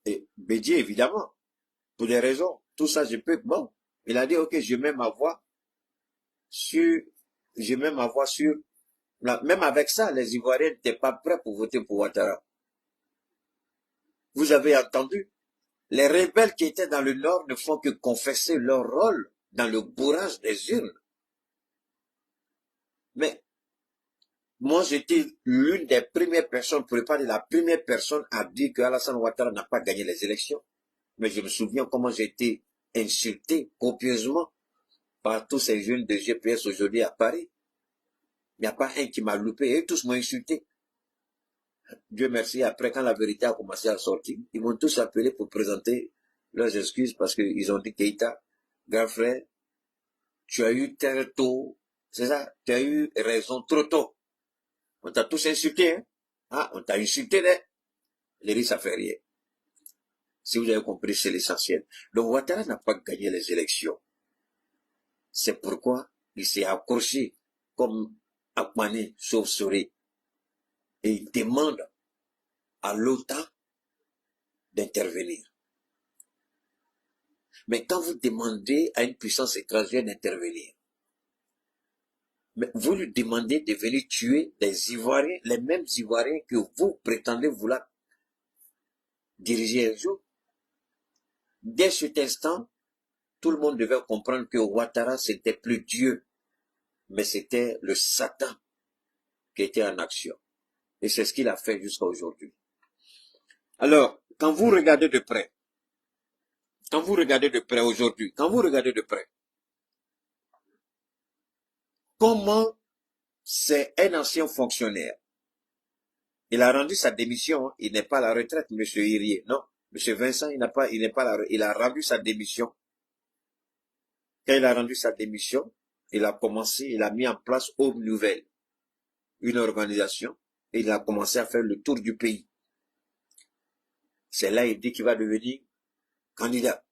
Et Bédié, évidemment, pour des raisons, tout ça, bon, il a dit, ok, je mets ma voix sur, même avec ça, les Ivoiriens n'étaient pas prêts pour voter pour Ouattara. Vous avez entendu, les rebelles qui étaient dans le Nord ne font que confesser leur rôle dans le bourrage des urnes. Mais, moi, j'étais l'une des premières personnes, pour ne pas dire la première personne à dire que Alassane Ouattara n'a pas gagné les élections. Mais je me souviens comment j'ai été insulté copieusement par tous ces jeunes de GPS aujourd'hui à Paris. Il n'y a pas un qui m'a loupé, et tous m'ont insulté. Dieu merci, après quand la vérité a commencé à sortir, ils m'ont tous appelé pour présenter leurs excuses parce qu'ils ont dit Keïta, grand frère, tu as eu très tôt, c'est ça, tu as eu raison trop tôt. On t'a tous insulté, hein? Ah, on t'a insulté, hein? Les riz, ça fait rien. Si vous avez compris, c'est l'essentiel. Donc, Ouattara n'a pas gagné les élections. C'est pourquoi il s'est accroché comme Akmane Chauve-souris. Et il demande à l'OTAN d'intervenir. Mais quand vous demandez à une puissance étrangère d'intervenir, mais vous lui demandez de venir tuer des Ivoiriens, les mêmes Ivoiriens que vous prétendez vouloir diriger un jour. Dès cet instant, tout le monde devait comprendre que Ouattara, c'était plus Dieu, mais c'était le Satan qui était en action. Et c'est ce qu'il a fait jusqu'à aujourd'hui. Alors, quand vous regardez de près aujourd'hui, comment c'est un ancien fonctionnaire. Il a rendu sa démission, il n'est pas à la retraite, M. Irié. Non, M. Vincent, il a rendu sa démission. Quand il a rendu sa démission, il a mis en place Aube Nouvelle, une organisation, et il a commencé à faire le tour du pays. C'est là il dit qu'il va devenir candidat.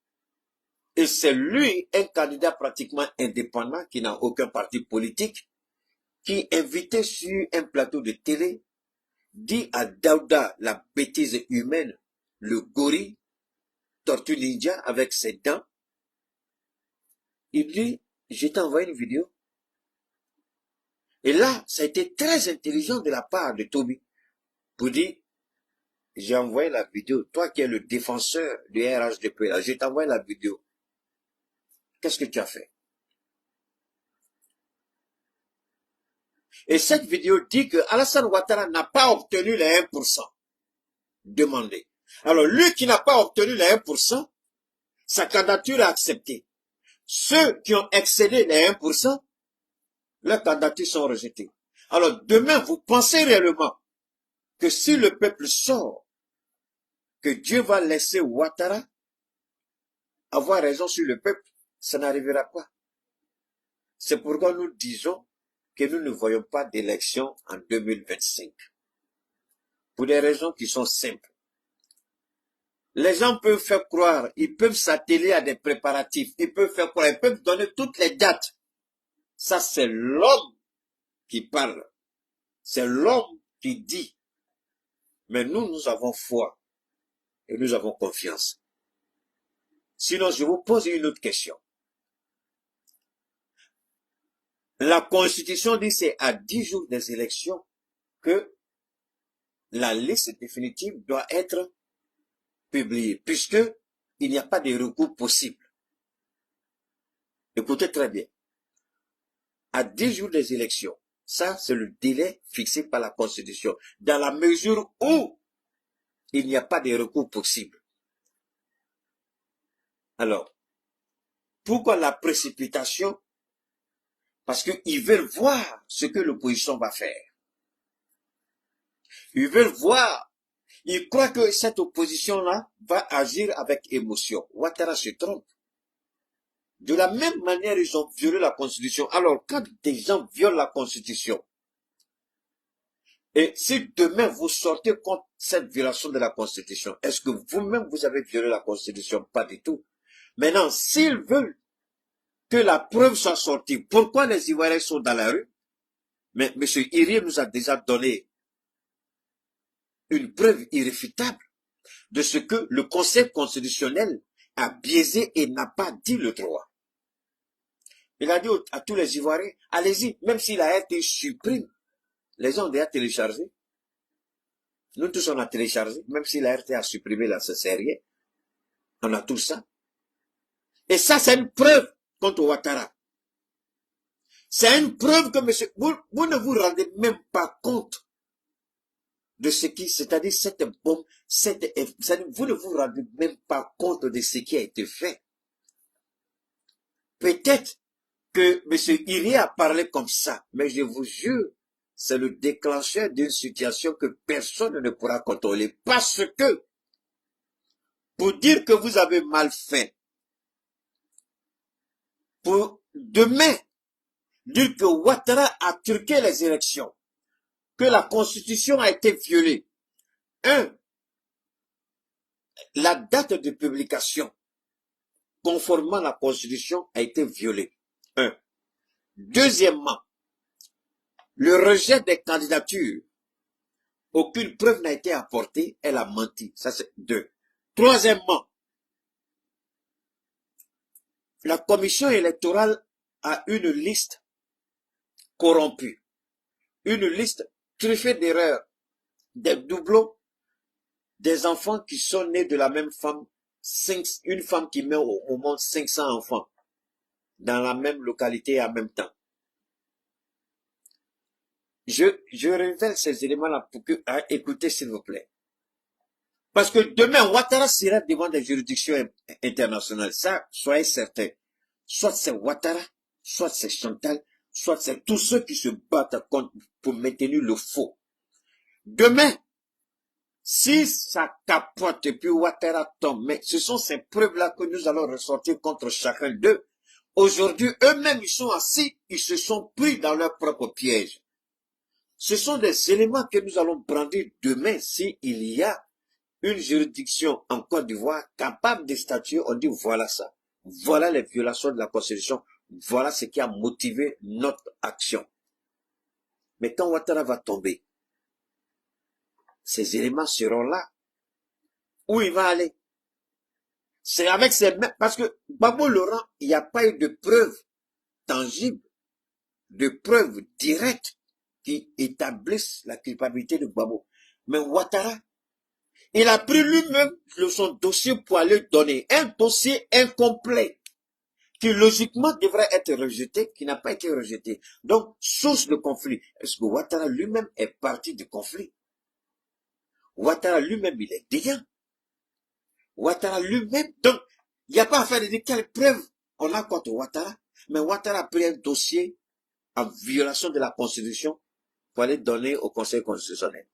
Et c'est lui, un candidat pratiquement indépendant, qui n'a aucun parti politique, qui invitait sur un plateau de télé, dit à Daouda la bêtise humaine, le gorille, Tortue Ninja avec ses dents. Il dit, je t'ai envoyé une vidéo. Et là, ça a été très intelligent de la part de Toby pour dire, j'ai envoyé la vidéo, toi qui es le défenseur du RHDP, là, je t'envoie la vidéo. Qu'est-ce que tu as fait? Et cette vidéo dit que Alassane Ouattara n'a pas obtenu les 1% demandés. Alors, lui qui n'a pas obtenu les 1%, sa candidature est acceptée. Ceux qui ont excédé les 1%, leurs candidatures sont rejetées. Alors, demain, vous pensez réellement que si le peuple sort, que Dieu va laisser Ouattara avoir raison sur le peuple, ça n'arrivera pas. C'est pourquoi nous disons que nous ne voyons pas d'élection en 2025. Pour des raisons qui sont simples. Les gens peuvent faire croire, ils peuvent s'atteler à des préparatifs, ils peuvent faire croire, ils peuvent donner toutes les dates. Ça, c'est l'homme qui parle. C'est l'homme qui dit. Mais nous, nous avons foi et nous avons confiance. Sinon, je vous pose une autre question. La Constitution dit c'est à 10 jours des élections que la liste définitive doit être publiée, puisque il n'y a pas de recours possible. Écoutez très bien. À 10 jours des élections, ça c'est le délai fixé par la Constitution, dans la mesure où il n'y a pas de recours possible. Alors, pourquoi la précipitation? Parce qu'ils veulent voir ce que l'opposition va faire. Ils veulent voir. Ils croient que cette opposition-là va agir avec émotion. Ouattara se trompe. De la même manière, ils ont violé la Constitution. Alors, quand des gens violent la Constitution, et si demain vous sortez contre cette violation de la Constitution, est-ce que vous-même vous avez violé la Constitution? Pas du tout. Maintenant, s'ils veulent que la preuve soit sortie, pourquoi les Ivoiriens sont dans la rue? Mais M. Irié nous a déjà donné une preuve irréfutable de ce que le Conseil constitutionnel a biaisé et n'a pas dit le droit. Il a dit à tous les Ivoiriens, allez-y, même si la RT supprime, les gens ont déjà téléchargé. Nous tous on a téléchargé, même si la RT a supprimé là, c'est rien. On a tout ça. Et ça, c'est une preuve contre Ouattara. C'est une preuve que monsieur, vous ne vous rendez même pas compte de ce qui, c'est-à-dire cette bombe, vous ne vous rendez même pas compte de ce qui a été fait. Peut-être que M. Iri a parlé comme ça, mais je vous jure, c'est le déclencheur d'une situation que personne ne pourra contrôler. Parce que, pour dire que vous avez mal fait, pour demain, dire que Ouattara a truqué les élections, que la Constitution a été violée. La date de publication, conformément à la Constitution, a été violée. Deuxièmement, le rejet des candidatures, aucune preuve n'a été apportée, elle a menti. Ça, c'est 2. Troisièmement, la commission électorale a une liste corrompue, une liste truffée d'erreurs, des doublons, des enfants qui sont nés de la même femme, une femme qui met au monde 500 enfants dans la même localité en même temps. Je révèle ces éléments-là pour que, écoutez s'il vous plaît. Parce que demain, Ouattara sera devant des juridictions internationales. Ça, soyez certains. Soit c'est Ouattara, soit c'est Chantal, soit c'est tous ceux qui se battent pour maintenir le faux. Demain, si ça capote et puis Ouattara tombe, mais ce sont ces preuves-là que nous allons ressortir contre chacun d'eux. Aujourd'hui, eux-mêmes, ils sont assis, ils se sont pris dans leur propre piège. Ce sont des éléments que nous allons brandir demain s'il y a une juridiction en Côte d'Ivoire capable de statuer. On dit voilà ça. Voilà les violations de la Constitution. Voilà ce qui a motivé notre action. Mais quand Ouattara va tomber, ces éléments seront là. Où il va aller? C'est avec ces mêmes... Parce que Gbagbo Laurent, il n'y a pas eu de preuves tangibles, de preuves directes qui établissent la culpabilité de Gbagbo. Mais Ouattara, il a pris lui-même son dossier pour aller donner un dossier incomplet. qui logiquement devrait être rejeté, qui n'a pas été rejeté. Donc, source de conflit. Est-ce que Ouattara lui-même est parti du conflit? Ouattara lui-même, il est déviant. Ouattara lui-même, donc, il n'y a pas à faire de dire quelle preuve on a contre Ouattara. Mais Ouattara a pris un dossier en violation de la Constitution pour aller donner au Conseil constitutionnel.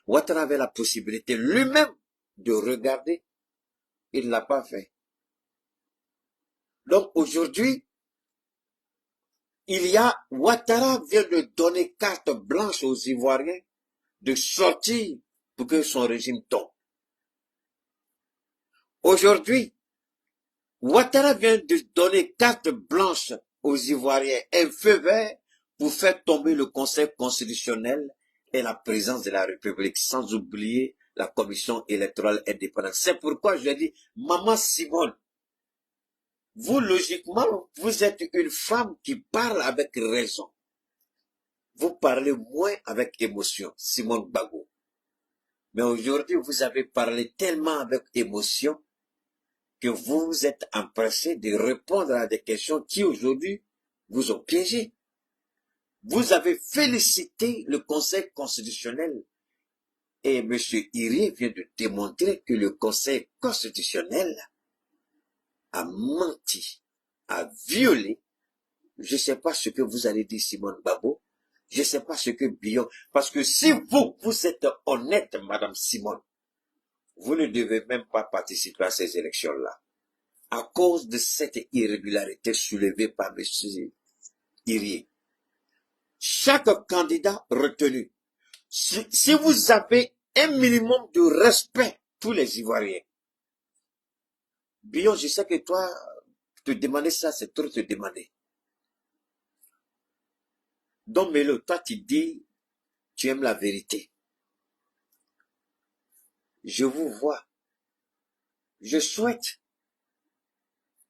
Ouattara avait la possibilité lui-même de regarder. Il ne l'a pas fait. Donc aujourd'hui, Ouattara vient de donner carte blanche aux Ivoiriens de sortir pour que son régime tombe. Aujourd'hui, Ouattara vient de donner carte blanche aux Ivoiriens, un feu vert pour faire tomber le Conseil constitutionnel et la présidence de la République, sans oublier la commission électorale indépendante. C'est pourquoi je dis, Maman Simone, vous, logiquement, vous êtes une femme qui parle avec raison. Vous parlez moins avec émotion, Simone Gbagbo. Mais aujourd'hui, vous avez parlé tellement avec émotion que vous êtes empressé de répondre à des questions qui aujourd'hui vous ont piégé. Vous avez félicité le Conseil constitutionnel et M. Irié vient de démontrer que le Conseil constitutionnel a menti, a violé. Je ne sais pas ce que vous allez dire, Simone Gbagbo. Je ne sais pas ce que Billon. Parce que si vous êtes honnête, Madame Simone, vous ne devez même pas participer à ces élections-là. À cause de cette irrégularité soulevée par M. Irié. Chaque candidat retenu, si vous avez un minimum de respect pour les Ivoiriens, Billon, je sais que toi, te demander ça, c'est trop te demander. Donc, Melo, toi, tu dis, tu aimes la vérité. Je vous vois. Je souhaite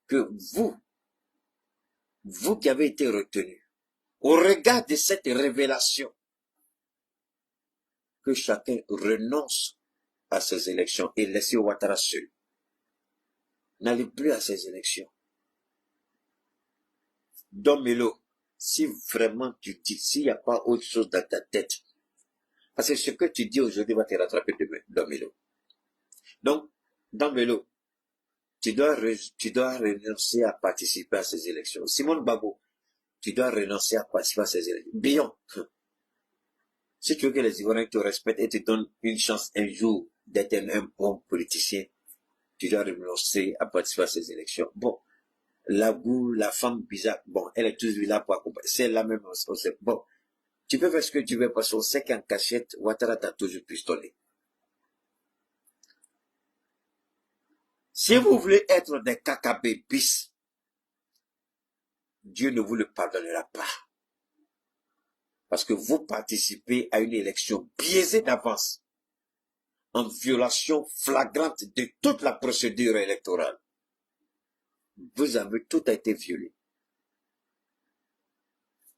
que vous qui avez été retenu, au regard de cette révélation, que chacun renonce à ces élections et laisse Ouattara seul. N'allez plus à ces élections. Donc, Melo, si vraiment tu dis, s'il n'y a pas autre chose dans ta tête, parce que ce que tu dis aujourd'hui va te rattraper demain, Don Melo. Donc, Don Melo, tu dois renoncer à participer à ces élections. Simone Gbagbo, tu dois renoncer à participer à ces élections. Billon, si tu veux que les Ivoiriens te respectent et te donnent une chance un jour d'être un bon politicien, tu dois renoncer à participer à ces élections. Bon, Lagou, la femme bizarre, bon, elle est toujours là pour accompagner. C'est la même chose. Bon, tu peux faire ce que tu veux parce qu'on sait qu'en cachette, Ouattara t'a toujours pistonné. Si vous voulez être des KKB bis, Dieu ne vous le pardonnera pas. Parce que vous participez à une élection biaisée d'avance, en violation flagrante de toute la procédure électorale. Tout a été violé.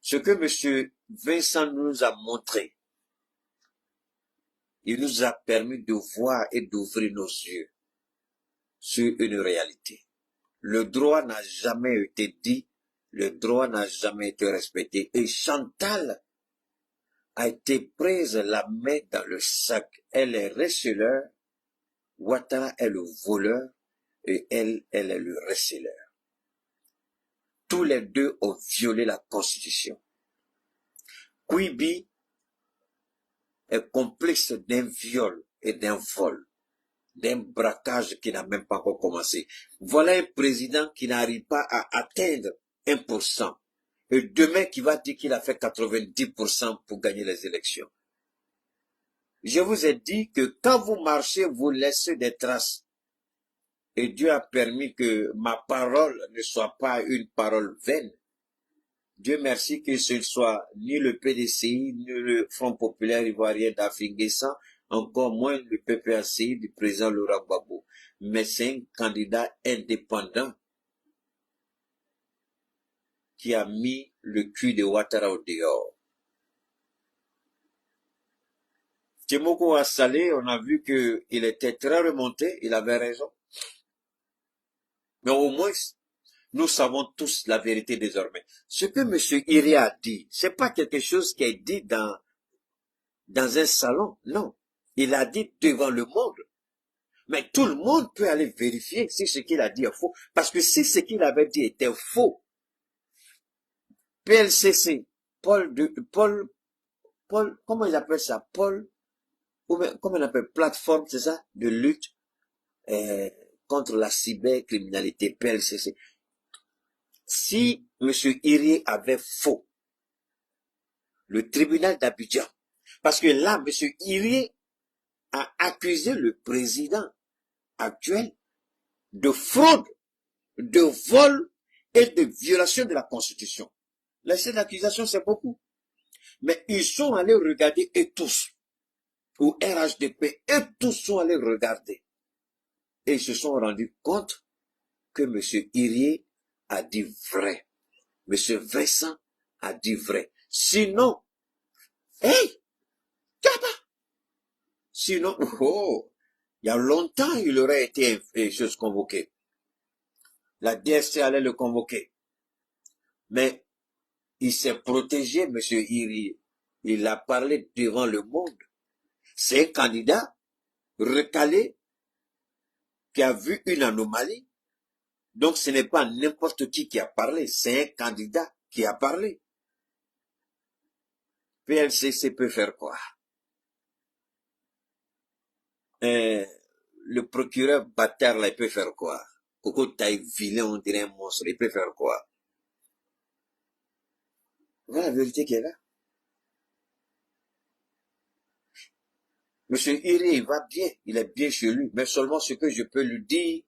Ce que M. Vincent nous a montré, il nous a permis de voir et d'ouvrir nos yeux sur une réalité. Le droit n'a jamais été dit, le droit n'a jamais été respecté. Et Chantal a été prise la main dans le sac. Elle est receleur, Ouattara est le voleur et elle est le receleur. Tous les deux ont violé la Constitution. Kouibi est complice d'un viol et d'un vol, d'un braquage qui n'a même pas encore commencé. Voilà un président qui n'arrive pas à atteindre 1%. Et demain qui va dire qu'il a fait 90% pour gagner les élections. Je vous ai dit que quand vous marchez, vous laissez des traces. Et Dieu a permis que ma parole ne soit pas une parole vaine. Dieu merci que ce ne soit ni le PDCI, ni le Front populaire ivoirien d'Afrique Guessant, encore moins le PPACI du président Laurent Gbagbo. Mais c'est un candidat indépendant qui a mis le cul de Ouattara au dehors. Timoko a salé, on a vu qu'il était très remonté, il avait raison. Mais au moins, Nous savons tous la vérité désormais. Ce que M. Iri a dit, c'est pas quelque chose qui est dit dans un salon, non. Il a dit devant le monde. Mais tout le monde peut aller vérifier si ce qu'il a dit est faux. Parce que si ce qu'il avait dit était faux, PLCC, Paul, comment ils appellent ça? Comment on appelle? Plateforme, c'est ça? De lutte contre la cybercriminalité, PLCC. Si M. Iri avait faux, le tribunal d'Abidjan, parce que là, M. Iri a accusé le président actuel de fraude, de vol et de violation de la Constitution. Là, cette accusation, c'est beaucoup. Mais ils sont allés regarder, et tous, au RHDP, et tous sont allés regarder. Et ils se sont rendus compte que M. Iri a dit vrai. M. Vincent a dit vrai. Sinon, hey, sinon, il y a longtemps, il aurait été convoqué. La DSC allait le convoquer. Mais il s'est protégé, M. Iri. Il a parlé devant le monde. C'est un candidat recalé qui a vu une anomalie. Donc ce n'est pas n'importe qui a parlé, c'est un candidat qui a parlé. PLCC peut faire quoi? Le procureur bâtard là, il peut faire quoi? Coco taille vilain, on dirait un monstre, il peut faire quoi? Voilà la vérité qui est là. Monsieur Iri, il va bien, il est bien chez lui, mais seulement ce que je peux lui dire,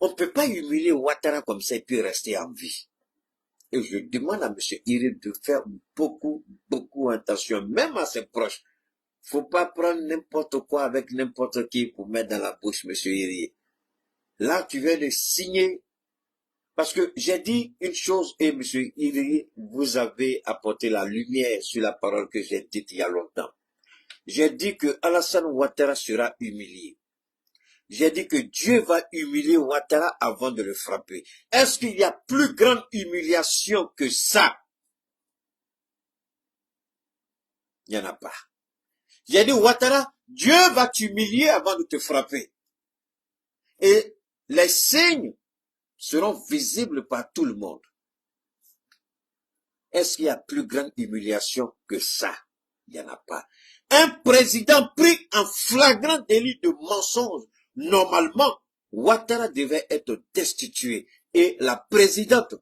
on ne peut pas humilier Ouattara comme ça et puis rester en vie. Et je demande à M. Iri de faire beaucoup attention, même à ses proches. Faut pas prendre n'importe quoi avec n'importe qui pour mettre dans la bouche, M. Iri. Là, tu viens de signer. Parce que j'ai dit une chose, et M. Iri, vous avez apporté la lumière sur la parole que j'ai dite il y a longtemps. J'ai dit que Alassane Ouattara sera humilié. J'ai dit que Dieu va humilier Ouattara avant de le frapper. Est-ce qu'il y a plus grande humiliation que ça? Il n'y en a pas. J'ai dit, Ouattara, Dieu va t'humilier avant de te frapper. Et les signes seront visibles par tout le monde. Est-ce qu'il y a plus grande humiliation que ça? Il n'y en a pas. Un président pris en flagrant délit de mensonge, normalement, Ouattara devait être destitué. Et la présidente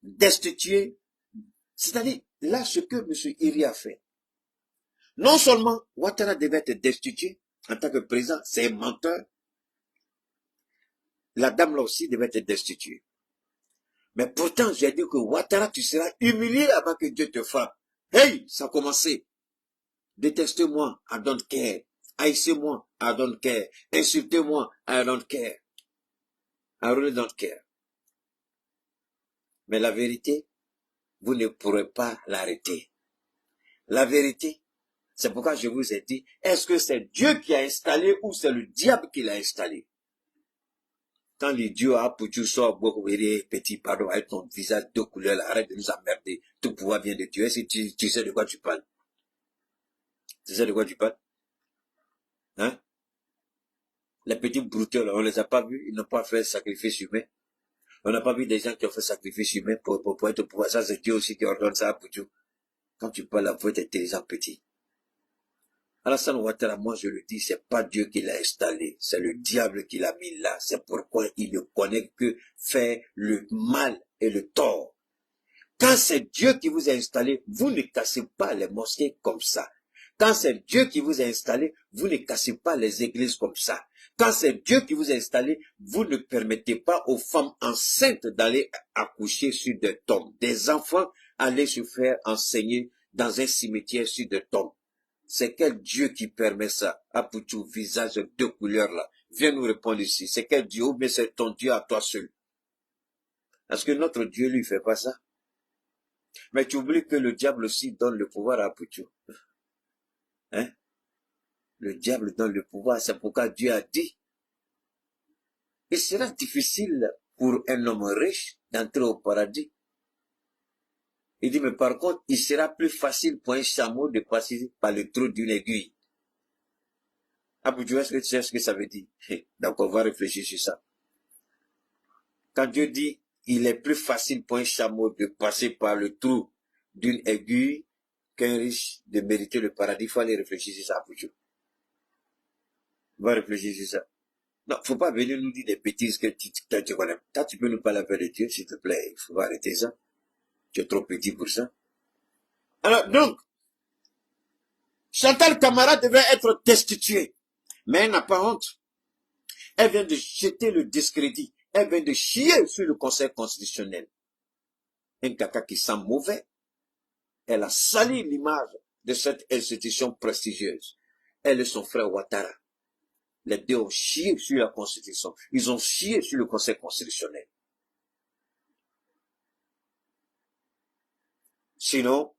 destituée, c'est-à-dire, là, ce que M. Iri a fait. Non seulement Ouattara devait être destitué en tant que président, c'est un menteur. La dame là aussi devait être destituée. Mais pourtant, j'ai dit que Ouattara, tu seras humilié avant que Dieu te frappe. Hey, ça a commencé. Détestez-moi, I don't care. Haïssez-moi, I don't care. Insultez-moi, I don't care. I really don't care. Mais la vérité, vous ne pourrez pas l'arrêter. La vérité, c'est pourquoi je vous ai dit, est-ce que c'est Dieu qui a installé ou c'est le diable qui l'a installé? Quand l'idiot a pour tu sors, beaucoup petit, pardon, avec ton visage de couleur, arrête de nous emmerder. Tout pouvoir vient de Dieu. Est-ce que tu sais de quoi tu parles? Tu sais de quoi tu parles? Hein? Les petits brouteurs, on les a pas vus, ils n'ont pas fait sacrifice humain. On n'a pas vu des gens qui ont fait sacrifice humain pour être pouvoir. Ça, c'est Dieu aussi qui ordonne ça pour Dieu. Quand tu parles, il faut être intelligent petit. Alassane Ouattara, moi je le dis, c'est pas Dieu qui l'a installé, c'est le diable qui l'a mis là. C'est pourquoi il ne connaît que faire le mal et le tort. Quand c'est Dieu qui vous a installé, vous ne cassez pas les mosquées comme ça. Quand c'est Dieu qui vous a installé, vous ne cassez pas les églises comme ça. Quand c'est Dieu qui vous a installé, vous ne permettez pas aux femmes enceintes d'aller accoucher sur des tombes. Des enfants aller se faire enseigner dans un cimetière sur des tombes. C'est quel Dieu qui permet ça? Apoutou, visage de deux couleurs là. Viens nous répondre ici. C'est quel Dieu ou bien c'est ton Dieu à toi seul? Est-ce que notre Dieu lui fait pas ça? Mais tu oublies que le diable aussi donne le pouvoir à Apoutou. Hein? Le diable donne le pouvoir. C'est pourquoi Dieu a dit. Il sera difficile pour un homme riche d'entrer au paradis. Il dit, mais par contre, il sera plus facile pour un chameau de passer par le trou d'une aiguille. Ah, tu vois ce que tu sais ce que ça veut dire? Donc, on va réfléchir sur ça. Quand Dieu dit, il est plus facile pour un chameau de passer par le trou d'une aiguille qu'un riche de mériter le paradis, il faut aller réfléchir sur ça, Dieu. On va réfléchir sur ça. Non, faut pas venir nous dire des bêtises que tu connais. Quand tu peux nous parler de Dieu, s'il te plaît, il faut arrêter ça. Tu es trop petit pour ça. Alors, donc, Chantal Camara devait être destituée. Mais elle n'a pas honte. Elle vient de jeter le discrédit. Elle vient de chier sur le Conseil constitutionnel. Un caca qui sent mauvais. Elle a sali l'image de cette institution prestigieuse. Elle et son frère Ouattara. Les deux ont chié sur la Constitution. Ils ont chié sur le Conseil constitutionnel. Sinon,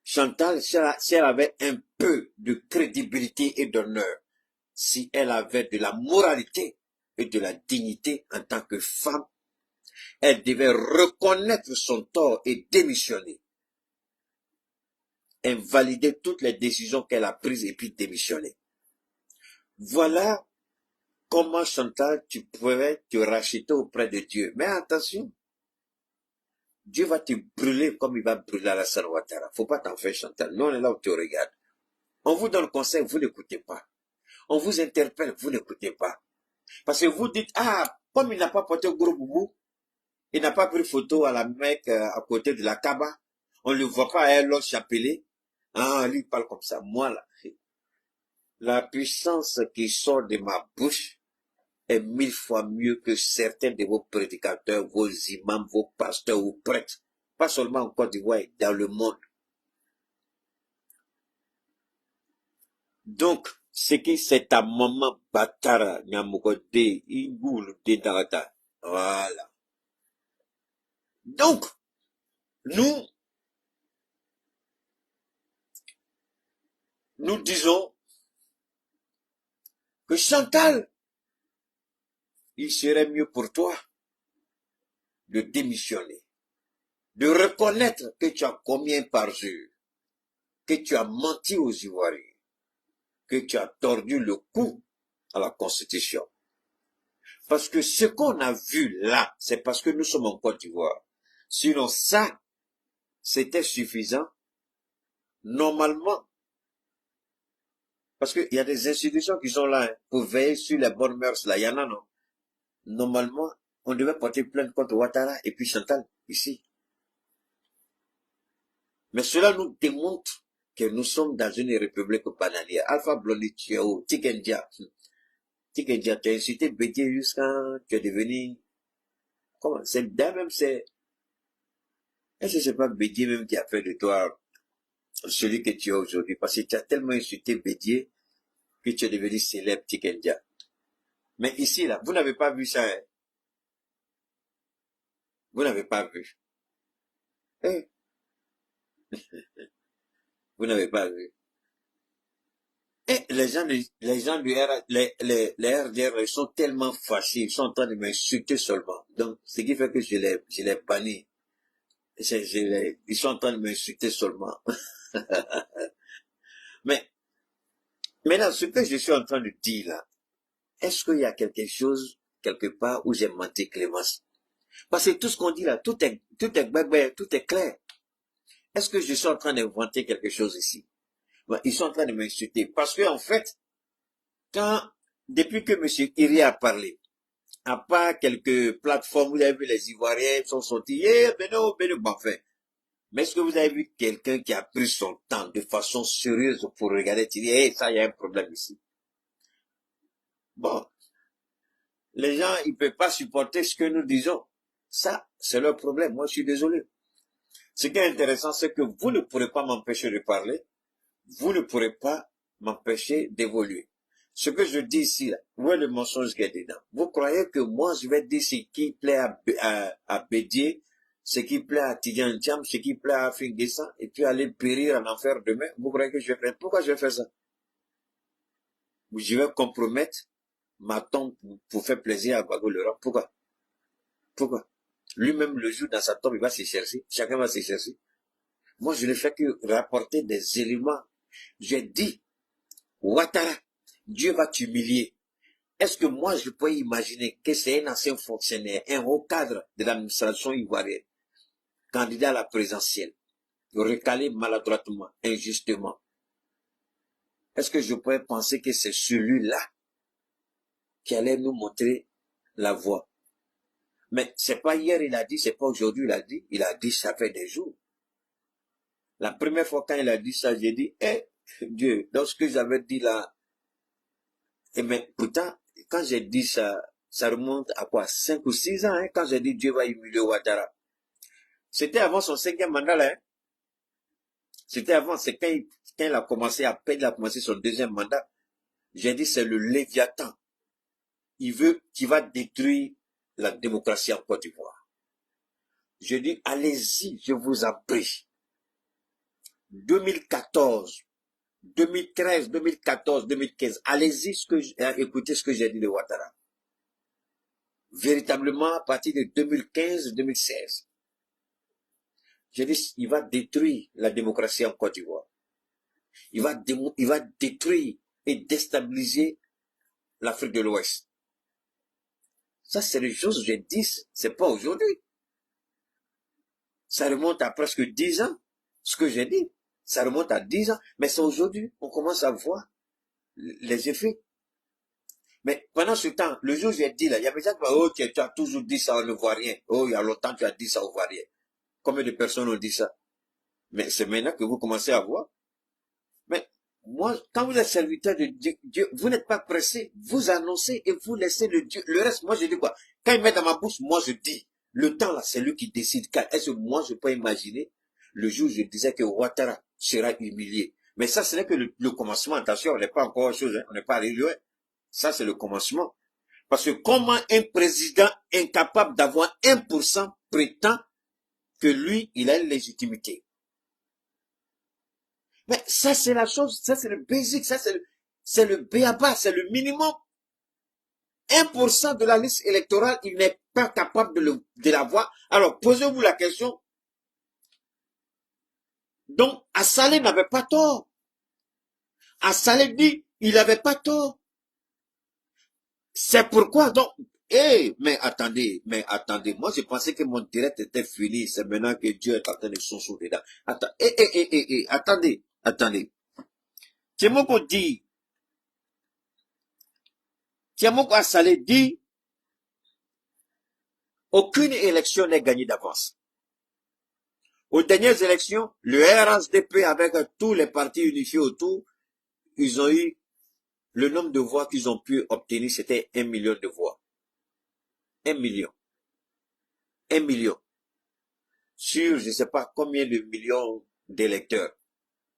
Chantal, si elle avait un peu de crédibilité et d'honneur, si elle avait de la moralité et de la dignité en tant que femme, elle devait reconnaître son tort et démissionner. Invalider toutes les décisions qu'elle a prises et puis démissionner. Voilà comment, Chantal, tu pourrais te racheter auprès de Dieu. Mais attention, Dieu va te brûler comme il va brûler Alassane Ouattara. Faut pas t'en faire, Chantal. Nous, on est là où tu regardes. On vous donne conseil, vous n'écoutez pas. On vous interpelle, vous n'écoutez pas. Parce que vous dites, ah, comme il n'a pas porté gros boubou, il n'a pas pris photo à la Mecque, à côté de la Kaaba, on ne le voit pas à l'autre chapelet. Ah, lui, il parle comme ça. Moi, là, la puissance qui sort de ma bouche est 1000 fois mieux que certains de vos prédicateurs, vos imams, vos pasteurs ou prêtres. Pas seulement en Côte d'Ivoire, dans le monde. Donc, ce qui c'est ta maman Batara, Nyamukode, Ingoul, Dendarata. Voilà. Donc, nous disons que Chantal, il serait mieux pour toi de démissionner, de reconnaître que tu as combien par jour, que tu as menti aux Ivoiriens, que tu as tordu le cou à la Constitution. Parce que ce qu'on a vu là, c'est parce que nous sommes en Côte d'Ivoire. Sinon ça, c'était suffisant. Normalement, parce qu'il y a des institutions qui sont là hein, pour veiller sur les bonnes mœurs là, il y en a non. Normalement, on devait porter plainte contre Ouattara et puis Chantal, ici. Mais cela nous démontre que nous sommes dans une république bananière. Alpha Blondy, tu es où? Tikendia. Tikendia, tu as incité Bédier jusqu'à tu es devenu... Comment? C'est même c'est... Est-ce que c'est pas Bédier même qui a fait de toi celui que tu es aujourd'hui? Parce que tu as tellement insulté Bédier que tu es devenu célèbre Tikendia. Mais ici, là, vous n'avez pas vu ça, hein? Vous n'avez pas vu. Eh? Vous n'avez pas vu. Et les gens du les RDR, ils sont tellement fâchés, ils sont en train de m'insulter seulement. Donc, ce qui fait que je les bannis. Ils sont en train de m'insulter seulement. Mais, maintenant, ce que je suis en train de dire là, est-ce qu'il y a quelque chose, quelque part, où j'ai menti, Clémence? Parce que tout ce qu'on dit là, tout est clair. Est-ce que je suis en train d'inventer quelque chose ici? Ben, ils sont en train de m'insulter. Parce que, en fait, depuis que M. Iri a parlé, à part quelques plateformes, vous avez vu les Ivoiriens sont sortis, Beno, enfin. Mais est-ce que vous avez vu quelqu'un qui a pris son temps de façon sérieuse pour regarder, tu dis, ça, il y a un problème ici. Bon. Les gens, ils ne peuvent pas supporter ce que nous disons. Ça, c'est leur problème. Moi, je suis désolé. Ce qui est intéressant, c'est que vous ne pourrez pas m'empêcher de parler. Vous ne pourrez pas m'empêcher d'évoluer. Ce que je dis ici, là, où est le mensonge qui est dedans? Vous croyez que moi, je vais dire ce qui plaît à Bédier, ce qui plaît à Tidjan Tcham, ce qui plaît à Finguessan, et puis aller périr en enfer demain? Vous croyez que je vais faire? Pourquoi je vais faire ça? Je vais compromettre ma tombe pour faire plaisir à Gbagbo Laurent. Pourquoi? Pourquoi? Lui-même, le jour dans sa tombe, il va se chercher. Chacun va se chercher. Moi, je ne fais que rapporter des éléments. J'ai dit, Ouattara, Dieu va t'humilier. Est-ce que moi, je peux imaginer que c'est un ancien fonctionnaire, un haut cadre de l'administration ivoirienne, candidat à la présidentielle, recalé maladroitement, injustement? Est-ce que je pourrais penser que c'est celui-là qui allait nous montrer la voie? Mais c'est pas hier il a dit, c'est pas aujourd'hui il a dit ça fait des jours. La première fois quand il a dit ça, j'ai dit, Dieu, dans ce que j'avais dit là, mais pourtant, quand j'ai dit ça, ça remonte à quoi, 5 ou 6 ans, quand j'ai dit Dieu va humilier Ouattara. C'était avant son 5e mandat, là, C'était avant, c'est quand il a commencé, à peine il a commencé son 2e mandat. J'ai dit, c'est le Léviathan. Qui va détruire la démocratie en Côte d'Ivoire. Je dis, allez-y, je vous en prie. 2014, 2013, 2014, 2015, allez-y, écoutez ce que j'ai dit de Ouattara. Véritablement, à partir de 2015, 2016, j'ai dit, il va détruire la démocratie en Côte d'Ivoire. Il va détruire et déstabiliser l'Afrique de l'Ouest. Ça, c'est les choses que j'ai dit, c'est pas aujourd'hui. Ça remonte à presque 10 ans, ce que j'ai dit. Ça remonte à 10 ans, mais c'est aujourd'hui, on commence à voir les effets. Mais pendant ce temps, le jour où j'ai dit là, il y avait des gens qui m'ont dit, oh, tu as toujours dit ça, on ne voit rien. Oh, il y a longtemps tu as dit ça, on ne voit rien. Combien de personnes ont dit ça? Mais c'est maintenant que vous commencez à voir. Mais moi, quand vous êtes serviteur de Dieu, vous n'êtes pas pressé, vous annoncez et vous laissez le reste. Moi, je dis quoi? Quand il met dans ma bouche, moi, je dis. Le temps, là, c'est lui qui décide. Est-ce que moi, je peux imaginer le jour où je disais que Ouattara sera humilié? Mais ça, ce n'est que le commencement. Attention, on n'est pas encore autre chose, hein, on n'est pas arrivé loin. Ça, c'est le commencement. Parce que comment un président incapable d'avoir 1% prétend que lui, il a une légitimité? Mais ça, c'est la chose, ça, c'est le basic, ça, c'est le b.a.-ba, c'est le minimum. 1% de la liste électorale, il n'est pas capable de l'avoir. Alors, posez-vous la question. Donc, Assalé n'avait pas tort. Assalé dit, il n'avait pas tort. C'est pourquoi, donc, mais attendez, moi je pensais que mon direct était fini, c'est maintenant que Dieu est en train de sonner dedans. Attendez. Tiemoko dit, Tiemoko Assalé dit, aucune élection n'est gagnée d'avance. Aux dernières élections, le RHDP avec tous les partis unifiés autour, ils ont eu le nombre de voix qu'ils ont pu obtenir, c'était 1 million de voix. 1 million. 1 million. Sur je ne sais pas combien de millions d'électeurs.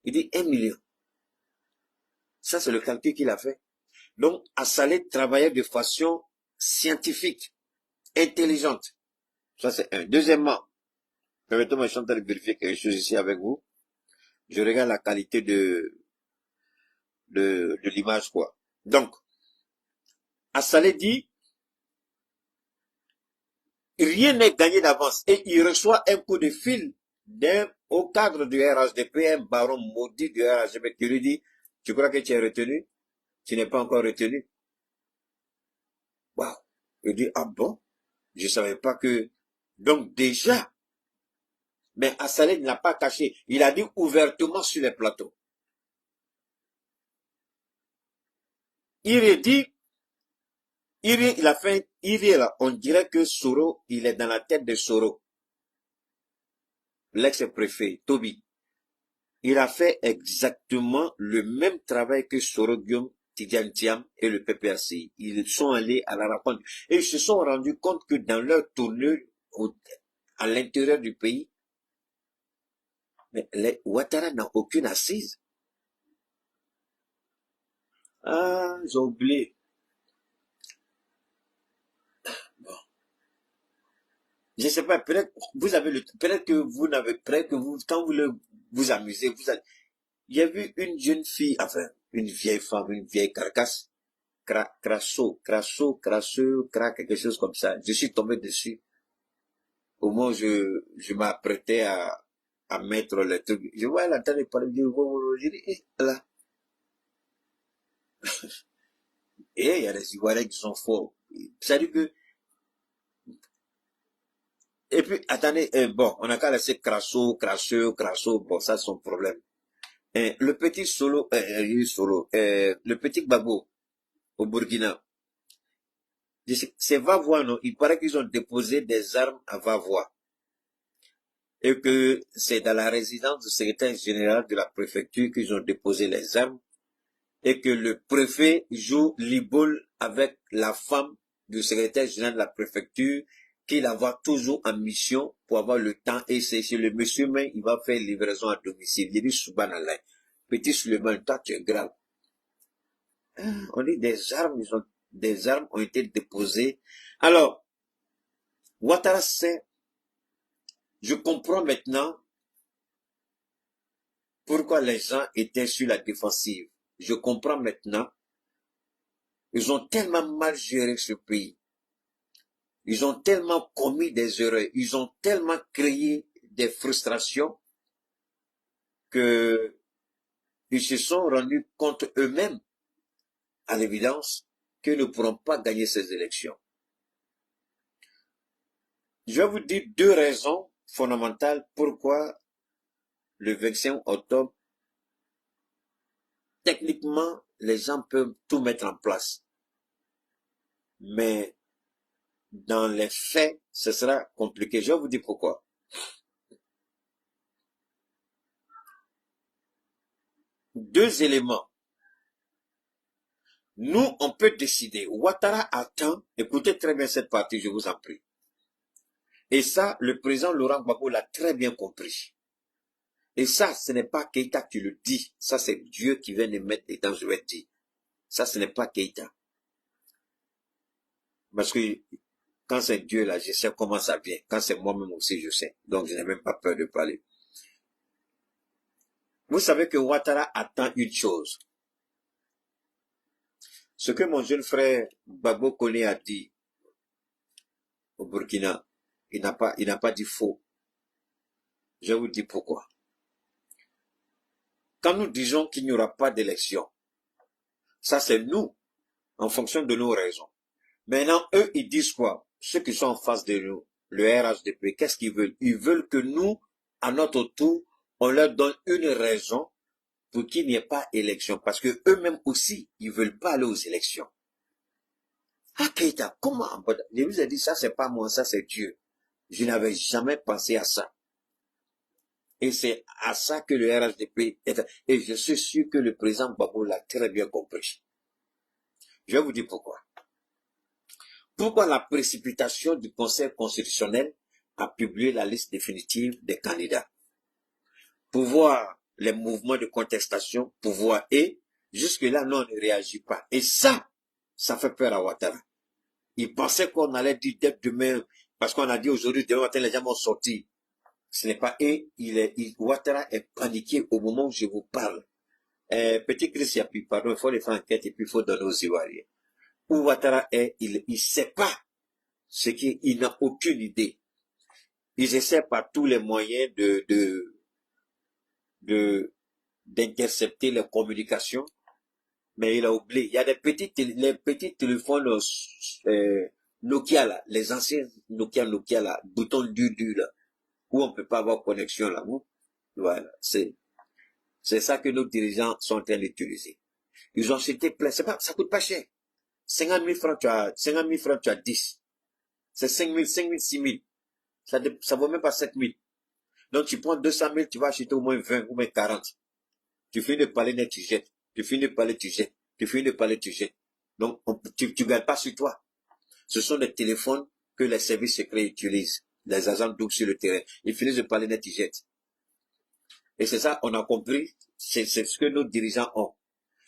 Il dit 1 million. Ça, c'est le calcul qu'il a fait. Donc, Assalé travaillait de façon scientifique, intelligente. Ça, c'est un. Deuxièmement, permettez-moi, je suis en train de vérifier quelque chose ici avec vous. Je regarde la qualité de l'image, quoi. Donc, Assalé dit, rien n'est gagné d'avance. Et il reçoit un coup de fil d'un haut cadre du RHDP, un baron maudit du RHDP qui lui dit, tu crois que tu es retenu? Tu n'es pas encore retenu? Waouh. Il dit, ah bon? Je savais pas que... Donc déjà, mais Assalé ne l'a pas caché. Il a dit ouvertement sur les plateaux. Il dit, il a fait, là, on dirait que Soro, il est dans la tête de Soro. L'ex-préfet, Toby. Il a fait exactement le même travail que Soro Guillaume, Tidjane Thiam et le PPRC. Ils sont allés à la rencontre. Et ils se sont rendus compte que dans leur tournée à l'intérieur du pays, mais les Ouattara n'a aucune assise. Ah, j'ai oublié. Bon. Je sais pas, peut-être peut-être que vous n'avez, peut-être que vous, quand vous amusez, il y a vu une jeune fille, enfin, une vieille femme, une vieille carcasse, crasseux, quelque chose comme ça. Je suis tombé dessus. au moment où je m'apprêtais à mettre le truc, je vois elle en train de parler, je dis, eh, là. Et il y a des Ivoiriens qui sont forts. C'est-à-dire que, et puis, attendez, bon, on a qu'à laisser Crasso, bon, ça c'est son problème. Le petit le petit Gbagbo au Burkina, c'est Vavois, non? Il paraît qu'ils ont déposé des armes à Vavois. Et que c'est dans la résidence du secrétaire général de la préfecture qu'ils ont déposé les armes. Et que le préfet joue l'ibole avec la femme du secrétaire général de la préfecture, qu'il la voit toujours en mission pour avoir le temps. Et c'est chez le monsieur même, il va faire livraison à domicile. Il dit, Subhanallah, petit Suleiman, toi tu es grave. On dit des armes ont été déposées. Alors, Ouattara sait, je comprends maintenant pourquoi les gens étaient sur la défensive. Je comprends maintenant. Ils ont tellement mal géré ce pays. Ils ont tellement commis des erreurs. Ils ont tellement créé des frustrations que ils se sont rendus compte eux-mêmes, à l'évidence, qu'ils ne pourront pas gagner ces élections. Je vais vous dire deux raisons fondamentales pourquoi le 25 octobre, techniquement, les gens peuvent tout mettre en place. Mais dans les faits, ce sera compliqué. Je vais vous dire pourquoi. Deux éléments. Nous, on peut décider. Ouattara attend. Écoutez très bien cette partie, je vous en prie. Et ça, le président Laurent Gbagbo l'a très bien compris. Et ça, ce n'est pas Keïta qui le dit. Ça, c'est Dieu qui vient de mettre dedans, je vais dire. Ça, ce n'est pas Keïta. Parce que quand c'est Dieu là, je sais comment ça vient. Quand c'est moi-même aussi, je sais. Donc, je n'ai même pas peur de parler. Vous savez que Ouattara attend une chose. Ce que mon jeune frère Gbagbo Koné a dit au Burkina, il n'a pas dit faux. Je vous dis pourquoi. Quand nous disons qu'il n'y aura pas d'élection, ça c'est nous, en fonction de nos raisons. Maintenant, eux, ils disent quoi? Ceux qui sont en face de nous, le RHDP, qu'est-ce qu'ils veulent? Ils veulent que nous, à notre tour, on leur donne une raison pour qu'il n'y ait pas élection. Parce que eux-mêmes aussi, ils veulent pas aller aux élections. Ah, Keïta, comment? Je vous ai dit, ça c'est pas moi, ça c'est Dieu. Je n'avais jamais pensé à ça. Et c'est à ça que le RHDP est. Et je suis sûr que le président Gbagbo l'a très bien compris. Je vais vous dire pourquoi. Pourquoi la précipitation du Conseil constitutionnel a publié la liste définitive des candidats? Pour voir les mouvements de contestation, pour voir, et jusque-là, non, on ne réagit pas. Et ça fait peur à Ouattara. Il pensait qu'on allait dire dès demain, parce qu'on a dit aujourd'hui, demain matin, les gens vont sortir. Ce n'est pas, et Ouattara est paniqué au moment où je vous parle. Petit Chris Yapi, pardon, il faut les faire enquête et puis il faut donner aux Ivoiriens. Où Ouattara est, il sait pas ce qu'il n'a aucune idée. Ils essaient par tous les moyens d'intercepter les communications, mais il a oublié. Il y a les petits téléphones Nokia là, les anciens Nokia là, bouton dur là, où on peut pas avoir connexion là. Voilà, c'est ça que nos dirigeants sont en train d'utiliser. Ils ont acheté plein, ça coûte pas cher. 50 000 francs, tu as 10. C'est 5 000, 6 000. Ça vaut même pas 7 000. Donc, tu prends 200 000, tu vas acheter au moins 20 ou même 40. Tu finis de parler net, tu jettes. Tu finis de parler, tu jettes. Tu finis de parler, tu jettes. Donc, tu gagnes pas sur toi. Ce sont des téléphones que les services secrets utilisent. Les agents doubles sur le terrain. Ils finissent de parler net, ils jettent. Et c'est ça, on a compris. C'est ce que nos dirigeants ont.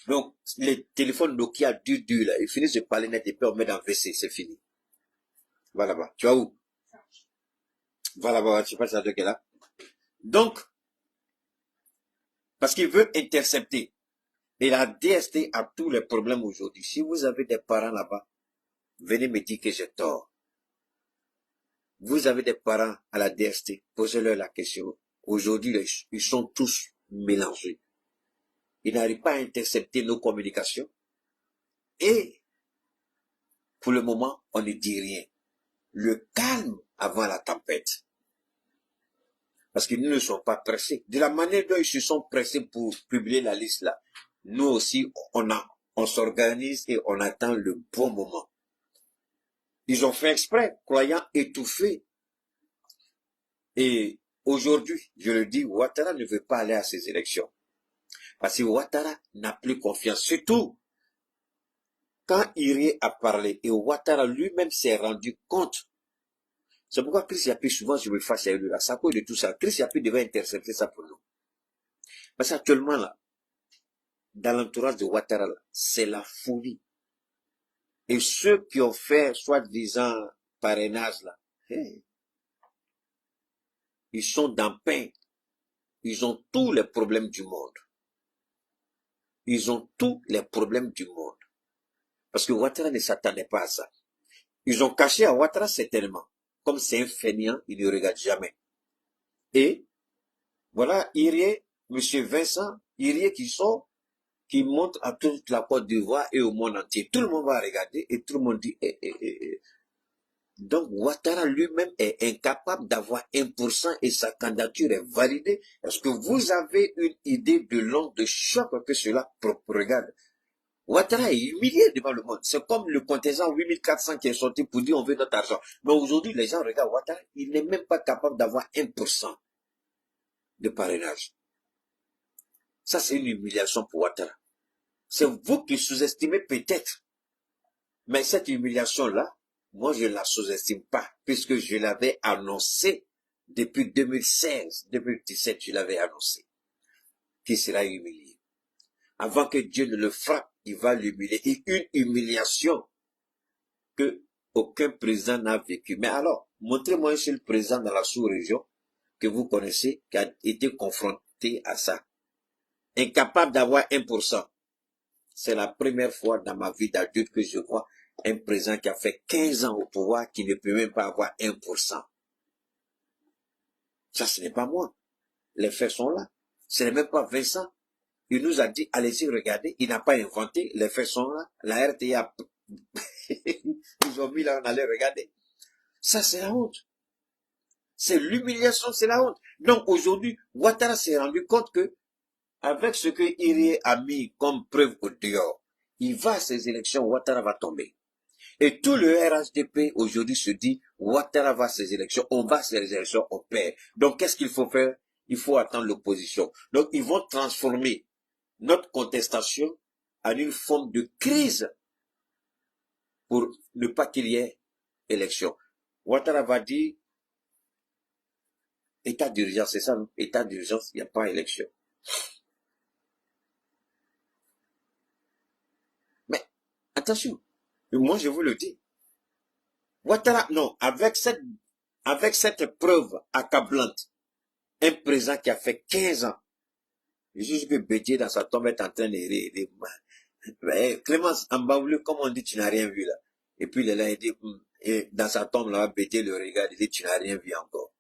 Donc, les téléphones Nokia dur là, ils finissent de parler net et puis on met dans le WC, c'est fini. Va là-bas. Tu vas où? Va là-bas, je sais pas si c'est là. Donc, parce qu'il veut intercepter. Et la DST a tous les problèmes aujourd'hui. Si vous avez des parents là-bas, venez me dire que j'ai tort. Vous avez des parents à la DST, posez-leur la question. Aujourd'hui, ils sont tous mélangés. Ils n'arrivent pas à intercepter nos communications. Et pour le moment, on ne dit rien. Le calme avant la tempête. Parce qu'ils ne sont pas pressés. De la manière dont ils se sont pressés pour publier la liste là, nous aussi, on s'organise et on attend le bon moment. Ils ont fait exprès, croyant étouffer. Et aujourd'hui, je le dis, Ouattara ne veut pas aller à ces élections. Parce que Ouattara n'a plus confiance. Surtout, quand Iri a parlé et Ouattara lui-même s'est rendu compte. C'est pourquoi Chris Yapi, souvent je me fâche avec lui là. Ça cause de tout ça. Chris Yapi devait intercepter ça pour nous. Parce qu'actuellement là, dans l'entourage de Ouattara, c'est la folie. Et ceux qui ont fait, soi-disant, parrainage là, ils sont dans pain. Ils ont tous les problèmes du monde. Ils ont tous les problèmes du monde. Parce que Ouattara ne s'attendait pas à ça. Ils ont caché à Ouattara certainement. Comme c'est un fainéant, il ne regarde jamais. Et voilà, Irie, M. Vincent, Irie qui sort, qui montre à toute la Côte d'Ivoire et au monde entier. Tout le monde va regarder et tout le monde dit Donc Ouattara lui-même est incapable d'avoir 1% et sa candidature est validée. Est-ce que vous avez une idée de l'onde de choc que cela regarde? Ouattara est humilié devant le monde. C'est comme le contingent 8400 qui est sorti pour dire on veut notre argent. Mais aujourd'hui, les gens regardent Ouattara, il n'est même pas capable d'avoir 1% de parrainage. Ça, c'est une humiliation pour Ouattara. C'est vous qui sous-estimez peut-être. Mais cette humiliation-là, moi, je ne la sous-estime pas, puisque je l'avais annoncé depuis 2016, 2017, je l'avais annoncé, qu'il sera humilié. Avant que Dieu ne le frappe, il va l'humilier. Et une humiliation que aucun président n'a vécu. Mais alors, montrez-moi un seul président dans la sous-région que vous connaissez qui a été confronté à ça. Incapable d'avoir 1%. C'est la première fois dans ma vie d'adulte que je vois un président qui a fait 15 ans au pouvoir qui ne peut même pas avoir 1%. Ça, ce n'est pas moi. Les faits sont là. Ce n'est même pas Vincent. Il nous a dit, allez-y, regardez. Il n'a pas inventé. Les faits sont là. La RTA, ils ont mis là, on allait regarder. Ça, c'est la honte. C'est l'humiliation, c'est la honte. Donc, aujourd'hui, Ouattara s'est rendu compte que, avec ce que Irie a mis comme preuve au dehors, il va à ces élections, Ouattara va tomber. Et tout le RHDP aujourd'hui se dit, Ouattara va à ces élections, on va à ces élections, on perd. Donc, qu'est-ce qu'il faut faire? Il faut attendre l'opposition. Donc, ils vont transformer notre contestation en une forme de crise pour ne pas qu'il y ait élection. Ouattara va dire, état d'urgence, c'est ça, non? État d'urgence, il n'y a pas élection. Mais, attention, moi je vous le dis, Ouattara, non, avec cette preuve accablante, un président qui a fait 15 ans, juste que Bédier dans sa tombe est en train de Clémence Ambaoulou, comme on dit, tu n'as rien vu là. Et puis il est là, il dit, et dans sa tombe là, Bédier le regarde, il dit, tu n'as rien vu encore.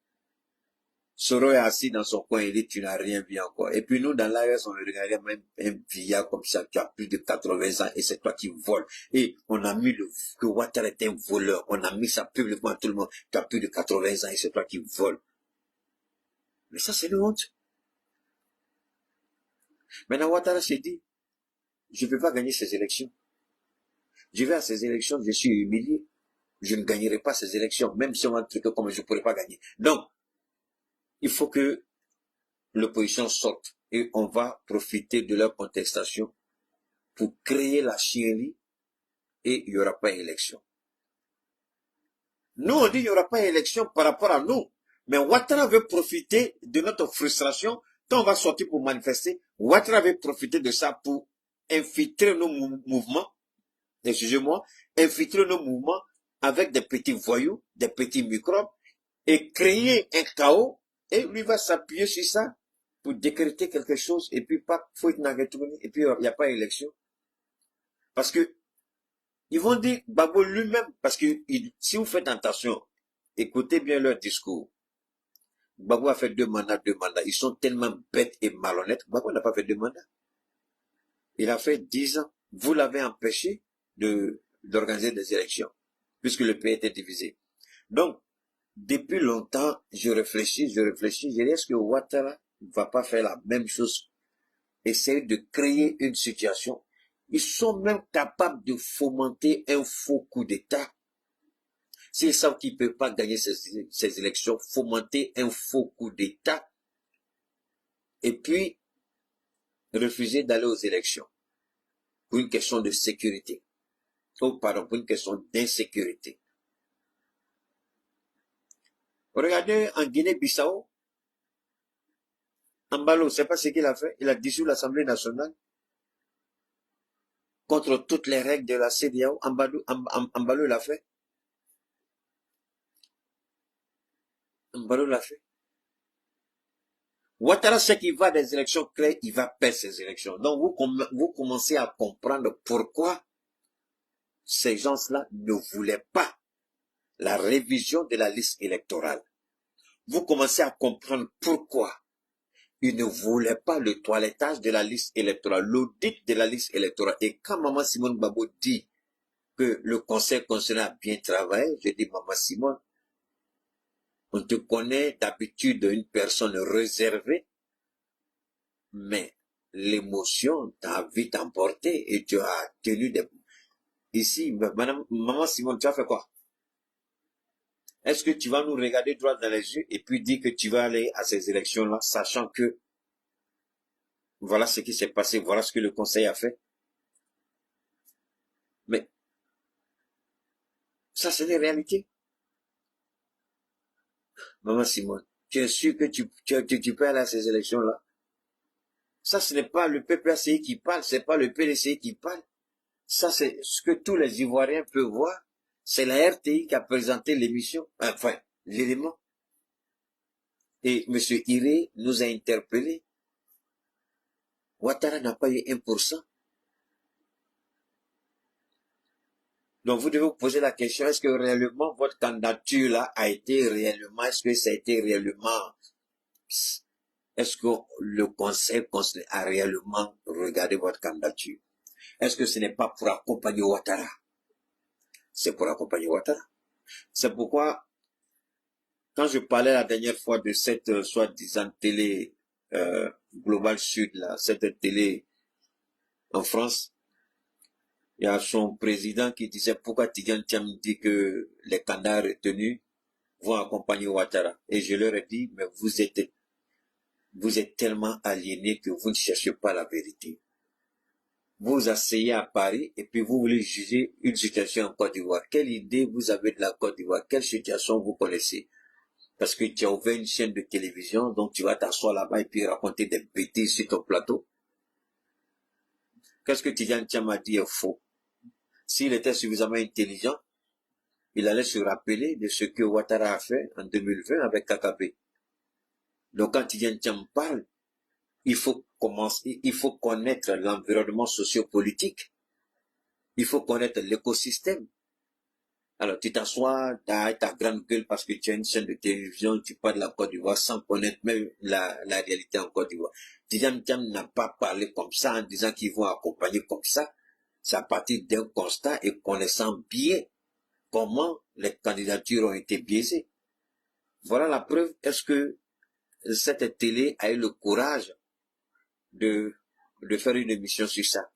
Soro est assis dans son coin, il dit, tu n'as rien vu encore. Et puis nous, dans l'AES, on le regardait même un vieillard comme ça, qui a plus de 80 ans, et c'est toi qui voles. Et on a mis que Ouattara est un voleur. On a mis ça publiquement à tout le monde, qui a plus de 80 ans, et c'est toi qui voles. Mais ça, c'est une honte. Maintenant, Ouattara s'est dit, je ne peux pas gagner ces élections. Je vais à ces élections, je suis humilié. Je ne gagnerai pas ces élections, même si on va truquer comme je ne pourrai pas gagner. Donc, il faut que l'opposition sorte et on va profiter de leur contestation pour créer la chienlit et il n'y aura pas élection. Nous, on dit il n'y aura pas élection par rapport à nous. Mais Ouattara veut profiter de notre frustration. Quand on va sortir pour manifester, Ouattara veut profiter de ça pour infiltrer nos mouvements, excusez-moi, infiltrer nos mouvements avec des petits voyous, des petits microbes et créer un chaos et lui va s'appuyer sur ça pour décréter quelque chose et puis pas faut être et puis il n'y a pas élection. Parce que ils vont dire Gbagbo lui-même, parce que si vous faites attention, écoutez bien leur discours. Gbagbo a fait 2 mandats, 2 mandats. Ils sont tellement bêtes et malhonnêtes. Gbagbo n'a pas fait 2 mandats. Il a fait 10 ans. Vous l'avez empêché d'organiser des élections, puisque le pays était divisé. Donc, depuis longtemps, je réfléchis, je dis, est-ce que Ouattara ne va pas faire la même chose? Essayer de créer une situation. Ils sont même capables de fomenter un faux coup d'État. S'ils savent qu'ils ne peuvent pas gagner ces élections, fomenter un faux coup d'État et puis refuser d'aller aux élections pour une question de sécurité. Oh, pardon, pour une question d'insécurité. Regardez en Guinée-Bissau, Ambalo, c'est pas ce qu'il a fait. Il a dissous l'Assemblée nationale contre toutes les règles de la CEDEAO. Ambalo l'a fait. Ambalo l'a fait. Ouattara sait qu'il va des élections claires, il va perdre ces élections. Donc vous commencez à comprendre pourquoi ces gens-là ne voulaient pas la révision de la liste électorale. Vous commencez à comprendre pourquoi ils ne voulaient pas le toilettage de la liste électorale, l'audit de la liste électorale. Et quand Maman Simone Gbagbo dit que le Conseil constitutionnel a bien travaillé, je dis Maman Simone, on te connaît d'habitude une personne réservée, mais l'émotion t'a vite emporté et tu as tenu des... Ici, Maman Simone, tu as fait quoi? Est-ce que tu vas nous regarder droit dans les yeux et puis dire que tu vas aller à ces élections-là, sachant que voilà ce qui s'est passé, voilà ce que le Conseil a fait? Mais ça, c'est des réalités. Maman Simone, tu es sûr que tu peux aller à ces élections-là? Ça, ce n'est pas le PPACI qui parle, c'est pas le PDCI qui parle. Ça, c'est ce que tous les Ivoiriens peuvent voir. C'est la RTI qui a présenté l'émission, enfin, l'élément. Et M. Iré nous a interpellés. Ouattara n'a pas eu 1%. Donc vous devez vous poser la question, est-ce que réellement votre candidature là a été réellement, est-ce que ça a été réellement, est-ce que le Conseil a réellement regardé votre candidature? Est-ce que ce n'est pas pour accompagner Ouattara? C'est pour accompagner Ouattara. C'est pourquoi, quand je parlais la dernière fois de cette soi-disant télé Global Sud, là, cette télé en France, il y a son président qui disait pourquoi Tidjane Thiam dit que les candidats retenus vont accompagner Ouattara. Et je leur ai dit, mais vous êtes tellement aliénés que vous ne cherchez pas la vérité. Vous vous asseyez à Paris et puis vous voulez juger une situation en Côte d'Ivoire. Quelle idée vous avez de la Côte d'Ivoire? Quelle situation vous connaissez? Parce que tu as ouvert une chaîne de télévision, donc tu vas t'asseoir là-bas et puis raconter des bêtises sur ton plateau. Qu'est-ce que Tidjane Thiam a dit est faux? S'il était suffisamment intelligent, il allait se rappeler de ce que Ouattara a fait en 2020 avec KKP. Donc quand Tidjane Thiam parle, il faut connaître l'environnement sociopolitique. Il faut connaître l'écosystème. Alors, tu t'assois, t'as ta grande gueule parce que tu as une chaîne de télévision, tu parles de la Côte d'Ivoire sans connaître même la réalité en Côte d'Ivoire. Tidjane Thiam n'a pas parlé comme ça en disant qu'ils vont accompagner comme ça. C'est à partir d'un constat et connaissant bien comment les candidatures ont été biaisées. Voilà la preuve. Est-ce que cette télé a eu le courage de faire une émission sur ça?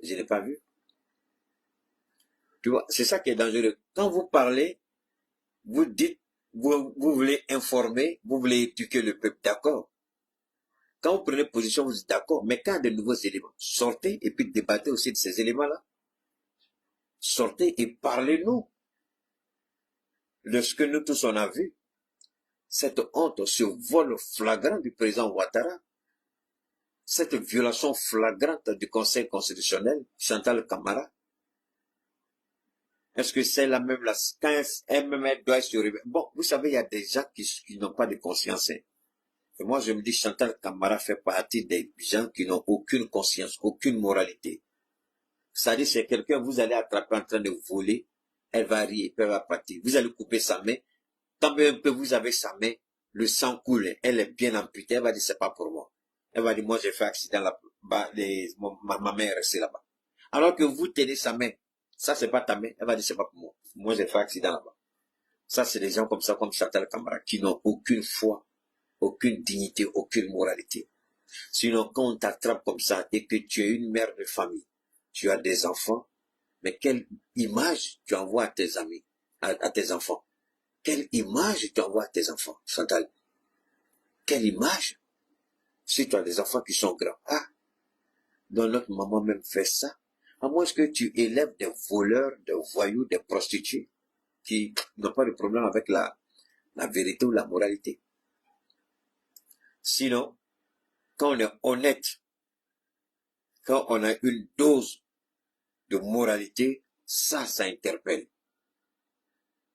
Je n'ai pas vu. Tu vois, c'est ça qui est dangereux. Quand vous parlez, vous dites, vous voulez informer, vous voulez éduquer le peuple, d'accord. Quand vous prenez position, vous êtes d'accord. Mais quand il y a de nouveaux éléments, sortez et puis débattez aussi de ces éléments-là. Sortez et parlez-nous de ce que nous tous on a vu. Cette honte, ce vol flagrant du président Ouattara, cette violation flagrante du Conseil constitutionnel, Chantal Camara. Est-ce que c'est la même, quand elle doit se réveiller? Bon, vous savez, il y a des gens qui n'ont pas de conscience. Et moi, je me dis, Chantal Camara fait partie des gens qui n'ont aucune conscience, aucune moralité. C'est-à-dire, c'est quelqu'un, vous allez attraper en train de voler, elle va rire, elle va partir. Vous allez couper sa main, Tant même que vous avez sa main, le sang coule, elle est bien amputée, elle va dire c'est pas pour moi. Elle va dire moi j'ai fait accident là-bas, ma main est restée là-bas. Alors que vous tenez sa main, ça c'est pas ta main, elle va dire c'est pas pour moi. Moi j'ai fait accident là-bas. Ça c'est des gens comme ça, comme Chantal Camara, qui n'ont aucune foi, aucune dignité, aucune moralité. Sinon quand on t'attrape comme ça et que tu es une mère de famille, tu as des enfants, mais quelle image tu envoies à tes amis, à tes enfants? Quelle image tu envoies à tes enfants, Chantal? Quelle image? Si tu as des enfants qui sont grands. Ah, donc notre maman même fait ça. À moins que tu élèves des voleurs, des voyous, des prostituées qui n'ont pas de problème avec la vérité ou la moralité. Sinon, quand on est honnête, quand on a une dose de moralité, ça interpelle.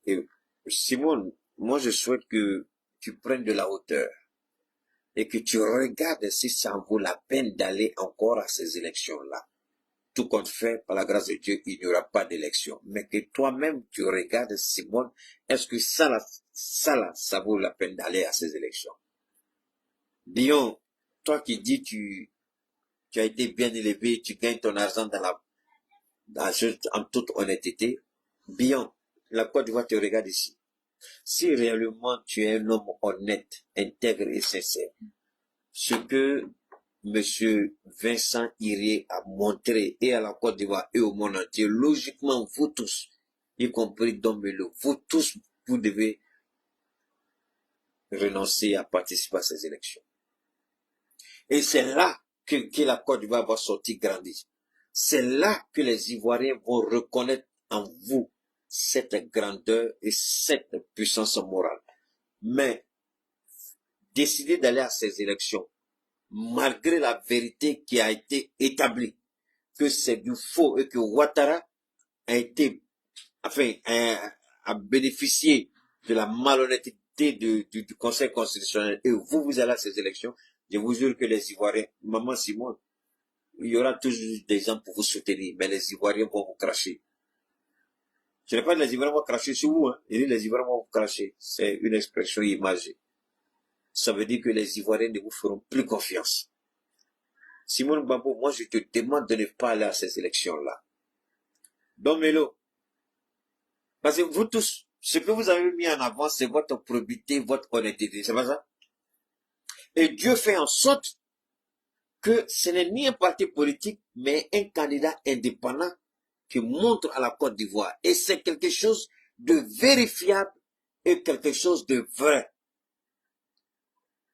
Et Simone, moi je souhaite que tu prennes de la hauteur et que tu regardes si ça vaut la peine d'aller encore à ces élections-là. Tout compte fait, par la grâce de Dieu, il n'y aura pas d'élection. Mais que toi-même, tu regardes, Simone, est-ce que ça vaut la peine d'aller à ces élections? Dion, toi qui dis tu as été bien élevé, tu gagnes ton argent en toute honnêteté, Bion, la Côte d'Ivoire te regarde ici. Si réellement tu es un homme honnête, intègre et sincère, ce que Monsieur Vincent Irié a montré et à la Côte d'Ivoire et au monde entier, logiquement, vous tous, y compris Dombelo, vous tous, vous devez renoncer à participer à ces élections. Et c'est là que la Côte d'Ivoire va sortir grandie. C'est là que les Ivoiriens vont reconnaître en vous cette grandeur et cette puissance morale. Mais décider d'aller à ces élections, malgré la vérité qui a été établie, que c'est du faux et que Ouattara a été, enfin, a bénéficié de la malhonnêteté du Conseil constitutionnel et vous allez à ces élections, je vous jure que les Ivoiriens, maman Simone, il y aura toujours des gens pour vous soutenir, mais les Ivoiriens vont vous cracher. Je n'ai pas dit les Ivoiriens vont cracher sur vous, hein. Je dis les Ivoiriens vont vous cracher. C'est une expression imagée. Ça veut dire que les Ivoiriens ne vous feront plus confiance. Simone Babo, moi je te demande de ne pas aller à ces élections-là. Donc Mélo, parce que vous tous, ce que vous avez mis en avant, c'est votre probité, votre honnêteté, c'est pas ça? Et Dieu fait en sorte que ce n'est ni un parti politique, mais un candidat indépendant qui montre à la Côte d'Ivoire. Et c'est quelque chose de vérifiable et quelque chose de vrai.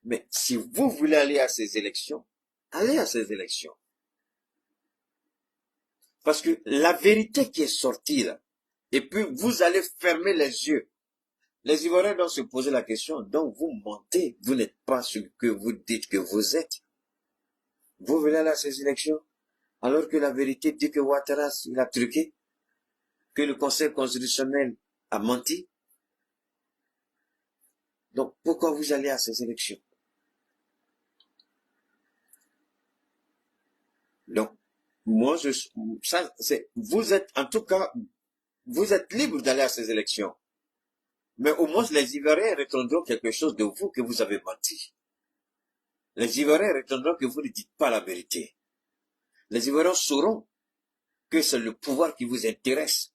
Mais si vous voulez aller à ces élections, allez à ces élections. Parce que la vérité qui est sortie là, et puis vous allez fermer les yeux. Les Ivoiriens doivent se poser la question, donc vous mentez, vous n'êtes pas ce que vous dites que vous êtes. Vous voulez aller à ces élections, alors que la vérité dit que Ouattara, il a truqué, que le Conseil constitutionnel a menti. Donc pourquoi vous allez à ces élections? Donc, moi, vous êtes, en tout cas, vous êtes libre d'aller à ces élections. Mais au moins, les Ivoiriens retiendront quelque chose de vous que vous avez menti. Les Ivoiriens retiendront que vous ne dites pas la vérité. Les Ivoiriens sauront que c'est le pouvoir qui vous intéresse,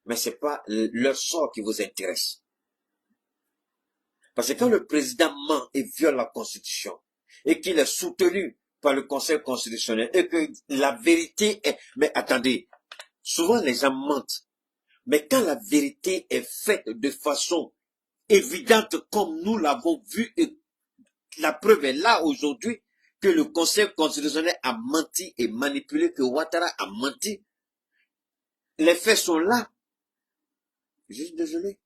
mais c'est pas leur sort qui vous intéresse. Parce que quand le président ment et viole la Constitution, et qu'il est soutenu par le Conseil constitutionnel, et que la vérité est... Mais attendez, souvent les gens mentent. Mais quand la vérité est faite de façon évidente comme nous l'avons vu, et la preuve est là aujourd'hui, que le Conseil constitutionnel a menti et manipulé, que Ouattara a menti, les faits sont là. Je suis désolé.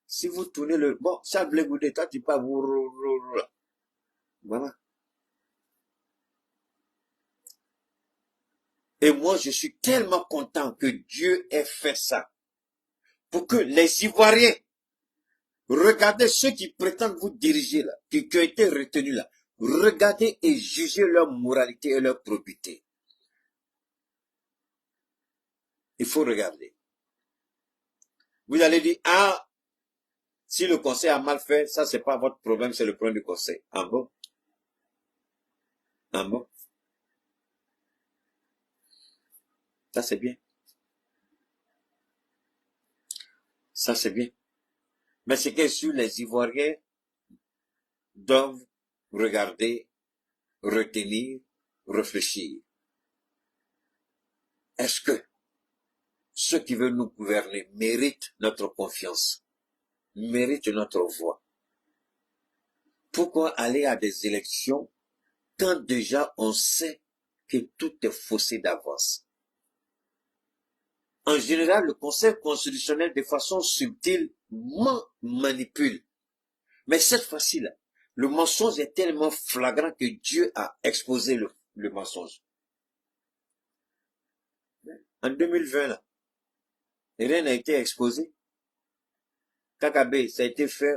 Si vous tournez le... Bon, ça blé goûter, toi tu pas vous... Voilà. Et moi, je suis tellement content que Dieu ait fait ça. Pour que les Ivoiriens, regardez ceux qui prétendent vous diriger là, qui ont été retenus là, regardez et jugez leur moralité et leur probité. Il faut regarder. Vous allez dire, ah, Si le conseil a mal fait, ça c'est pas votre problème, c'est le problème du conseil. En bon? En bon? Ça c'est bien. Ça c'est bien. Mais ce que sur les Ivoiriens doivent regarder, retenir, réfléchir. Est-ce que ceux qui veulent nous gouverner méritent notre confiance, méritent notre voix? Pourquoi aller à des élections quand déjà on sait que tout est faussé d'avance? En général, le Conseil constitutionnel, de façon subtile, manipule. Mais cette fois-ci, le mensonge est tellement flagrant que Dieu a exposé le mensonge. En 2020, là, rien n'a été exposé. Kagame, ça a été fait,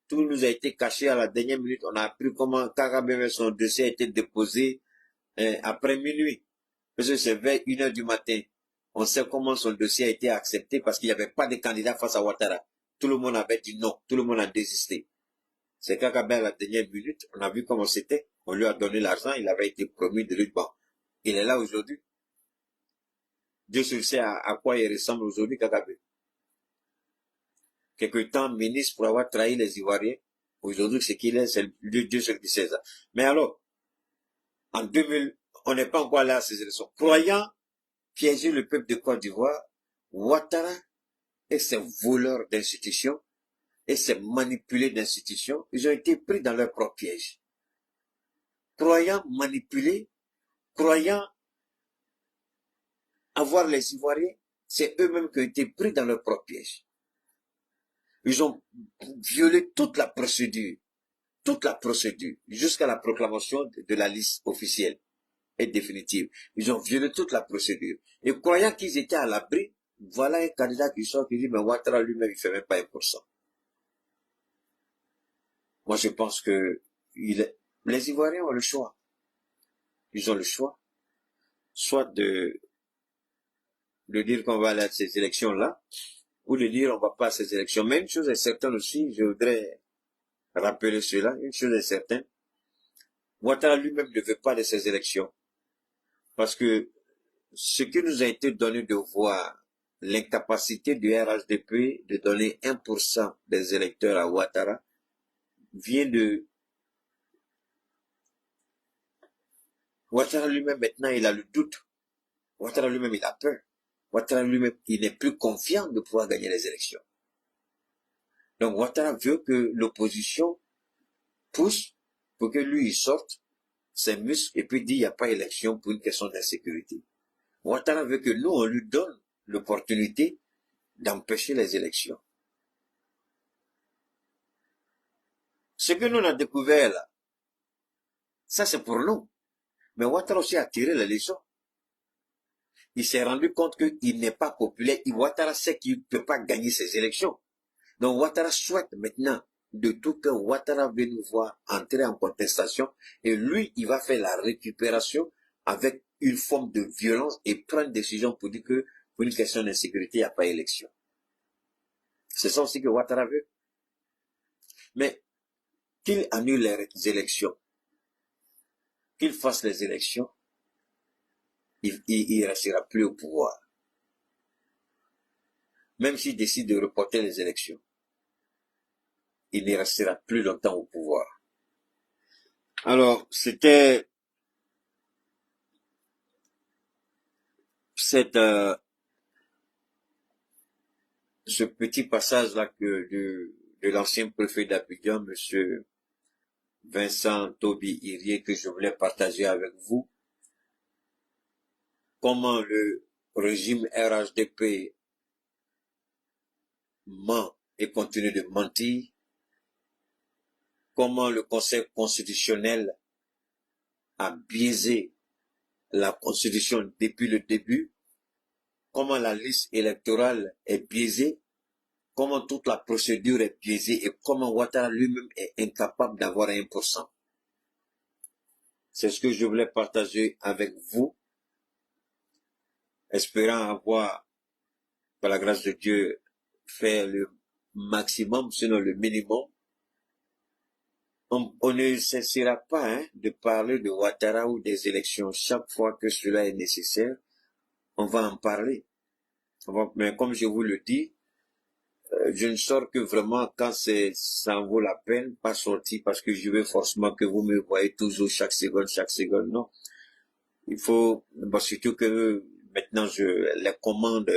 tout nous a été caché à la dernière minute. On a appris comment Kagame, son dossier a été déposé après minuit. Parce que c'est vers 1h du matin. On sait comment son dossier a été accepté parce qu'il n'y avait pas de candidat face à Ouattara. Tout le monde avait dit non. Tout le monde a désisté. C'est Kagame à la dernière minute. On a vu comment c'était. On lui a donné l'argent. Il avait été promis de lui. Bon, il est là aujourd'hui. Dieu seul sait à quoi il ressemble aujourd'hui, Kagame. Quelque temps ministre pour avoir trahi les Ivoiriens. Aujourd'hui, ce qu'il est, c'est Dieu seul qui sait ça. Mais alors, en 2000, on n'est pas encore là à ces élections. Croyant piéger le peuple de Côte d'Ivoire, Ouattara et ses voleurs d'institutions et ses manipulés d'institutions, ils ont été pris dans leur propre piège. Croyant manipuler, croyant avoir les Ivoiriens, c'est eux-mêmes qui ont été pris dans leur propre piège. Ils ont violé toute la procédure, jusqu'à la proclamation de la liste officielle et définitive. Ils ont violé toute la procédure. Et croyant qu'ils étaient à l'abri, voilà un candidat qui sort qui dit, mais Ouattara lui-même, il fait même pas 1%. Moi, je pense que les Ivoiriens ont le choix. Ils ont le choix. Soit de dire qu'on va aller à ces élections-là, ou de dire on va pas à ces élections. Mais une chose est certaine aussi, je voudrais rappeler cela, une chose est certaine, Ouattara lui-même ne veut pas de ces élections. Parce que ce qui nous a été donné de voir, l'incapacité du RHDP de donner 1% des électeurs à Ouattara, vient de... Ouattara lui-même, maintenant, il a le doute. Ouattara lui-même, il a peur. Ouattara lui-même, il n'est plus confiant de pouvoir gagner les élections. Donc Ouattara veut que l'opposition pousse pour que lui, il sorte ses muscles et puis dit il n'y a pas élection pour une question d'insécurité. Ouattara veut que nous, on lui donne l'opportunité d'empêcher les élections. Ce que nous on a découvert là, ça c'est pour nous. Mais Ouattara aussi a tiré les leçons. Il s'est rendu compte qu'il n'est pas populaire. Ouattara sait qu'il ne peut pas gagner ces élections. Donc Ouattara souhaite maintenant de tout cœur, Ouattara veut nous voir entrer en contestation et lui, il va faire la récupération avec une forme de violence et prendre une décision pour dire que pour une question d'insécurité, il n'y a pas élection. C'est ça aussi que Ouattara veut. Mais qu'il annule les élections, qu'il fasse les élections, il ne restera plus au pouvoir. Même s'il décide de reporter les élections, il ne restera plus longtemps au pouvoir. Alors, c'était ce petit passage-là de l'ancien préfet d'Abidjan, monsieur Vincent Toby Irié, que je voulais partager avec vous. Comment le régime RHDP ment et continue de mentir. Comment le Conseil constitutionnel a biaisé la Constitution depuis le début. Comment la liste électorale est biaisée. Comment toute la procédure est biaisée et comment Ouattara lui-même est incapable d'avoir 1%. C'est ce que je voulais partager avec vous, espérant avoir, par la grâce de Dieu, fait le maximum, sinon le minimum. On ne cessera pas de parler de Ouattara ou des élections chaque fois que cela est nécessaire. On va en parler. Mais comme je vous le dis, je ne sors que vraiment quand ça en vaut la peine, pas sortir parce que je veux forcément que vous me voyez toujours chaque seconde, non. Il faut, surtout que maintenant les commandes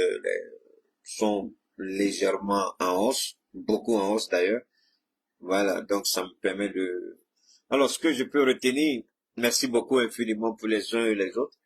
sont légèrement en hausse, beaucoup en hausse d'ailleurs. Voilà, donc ça me permet de... Alors, ce que je peux retenir, merci beaucoup infiniment pour les uns et les autres.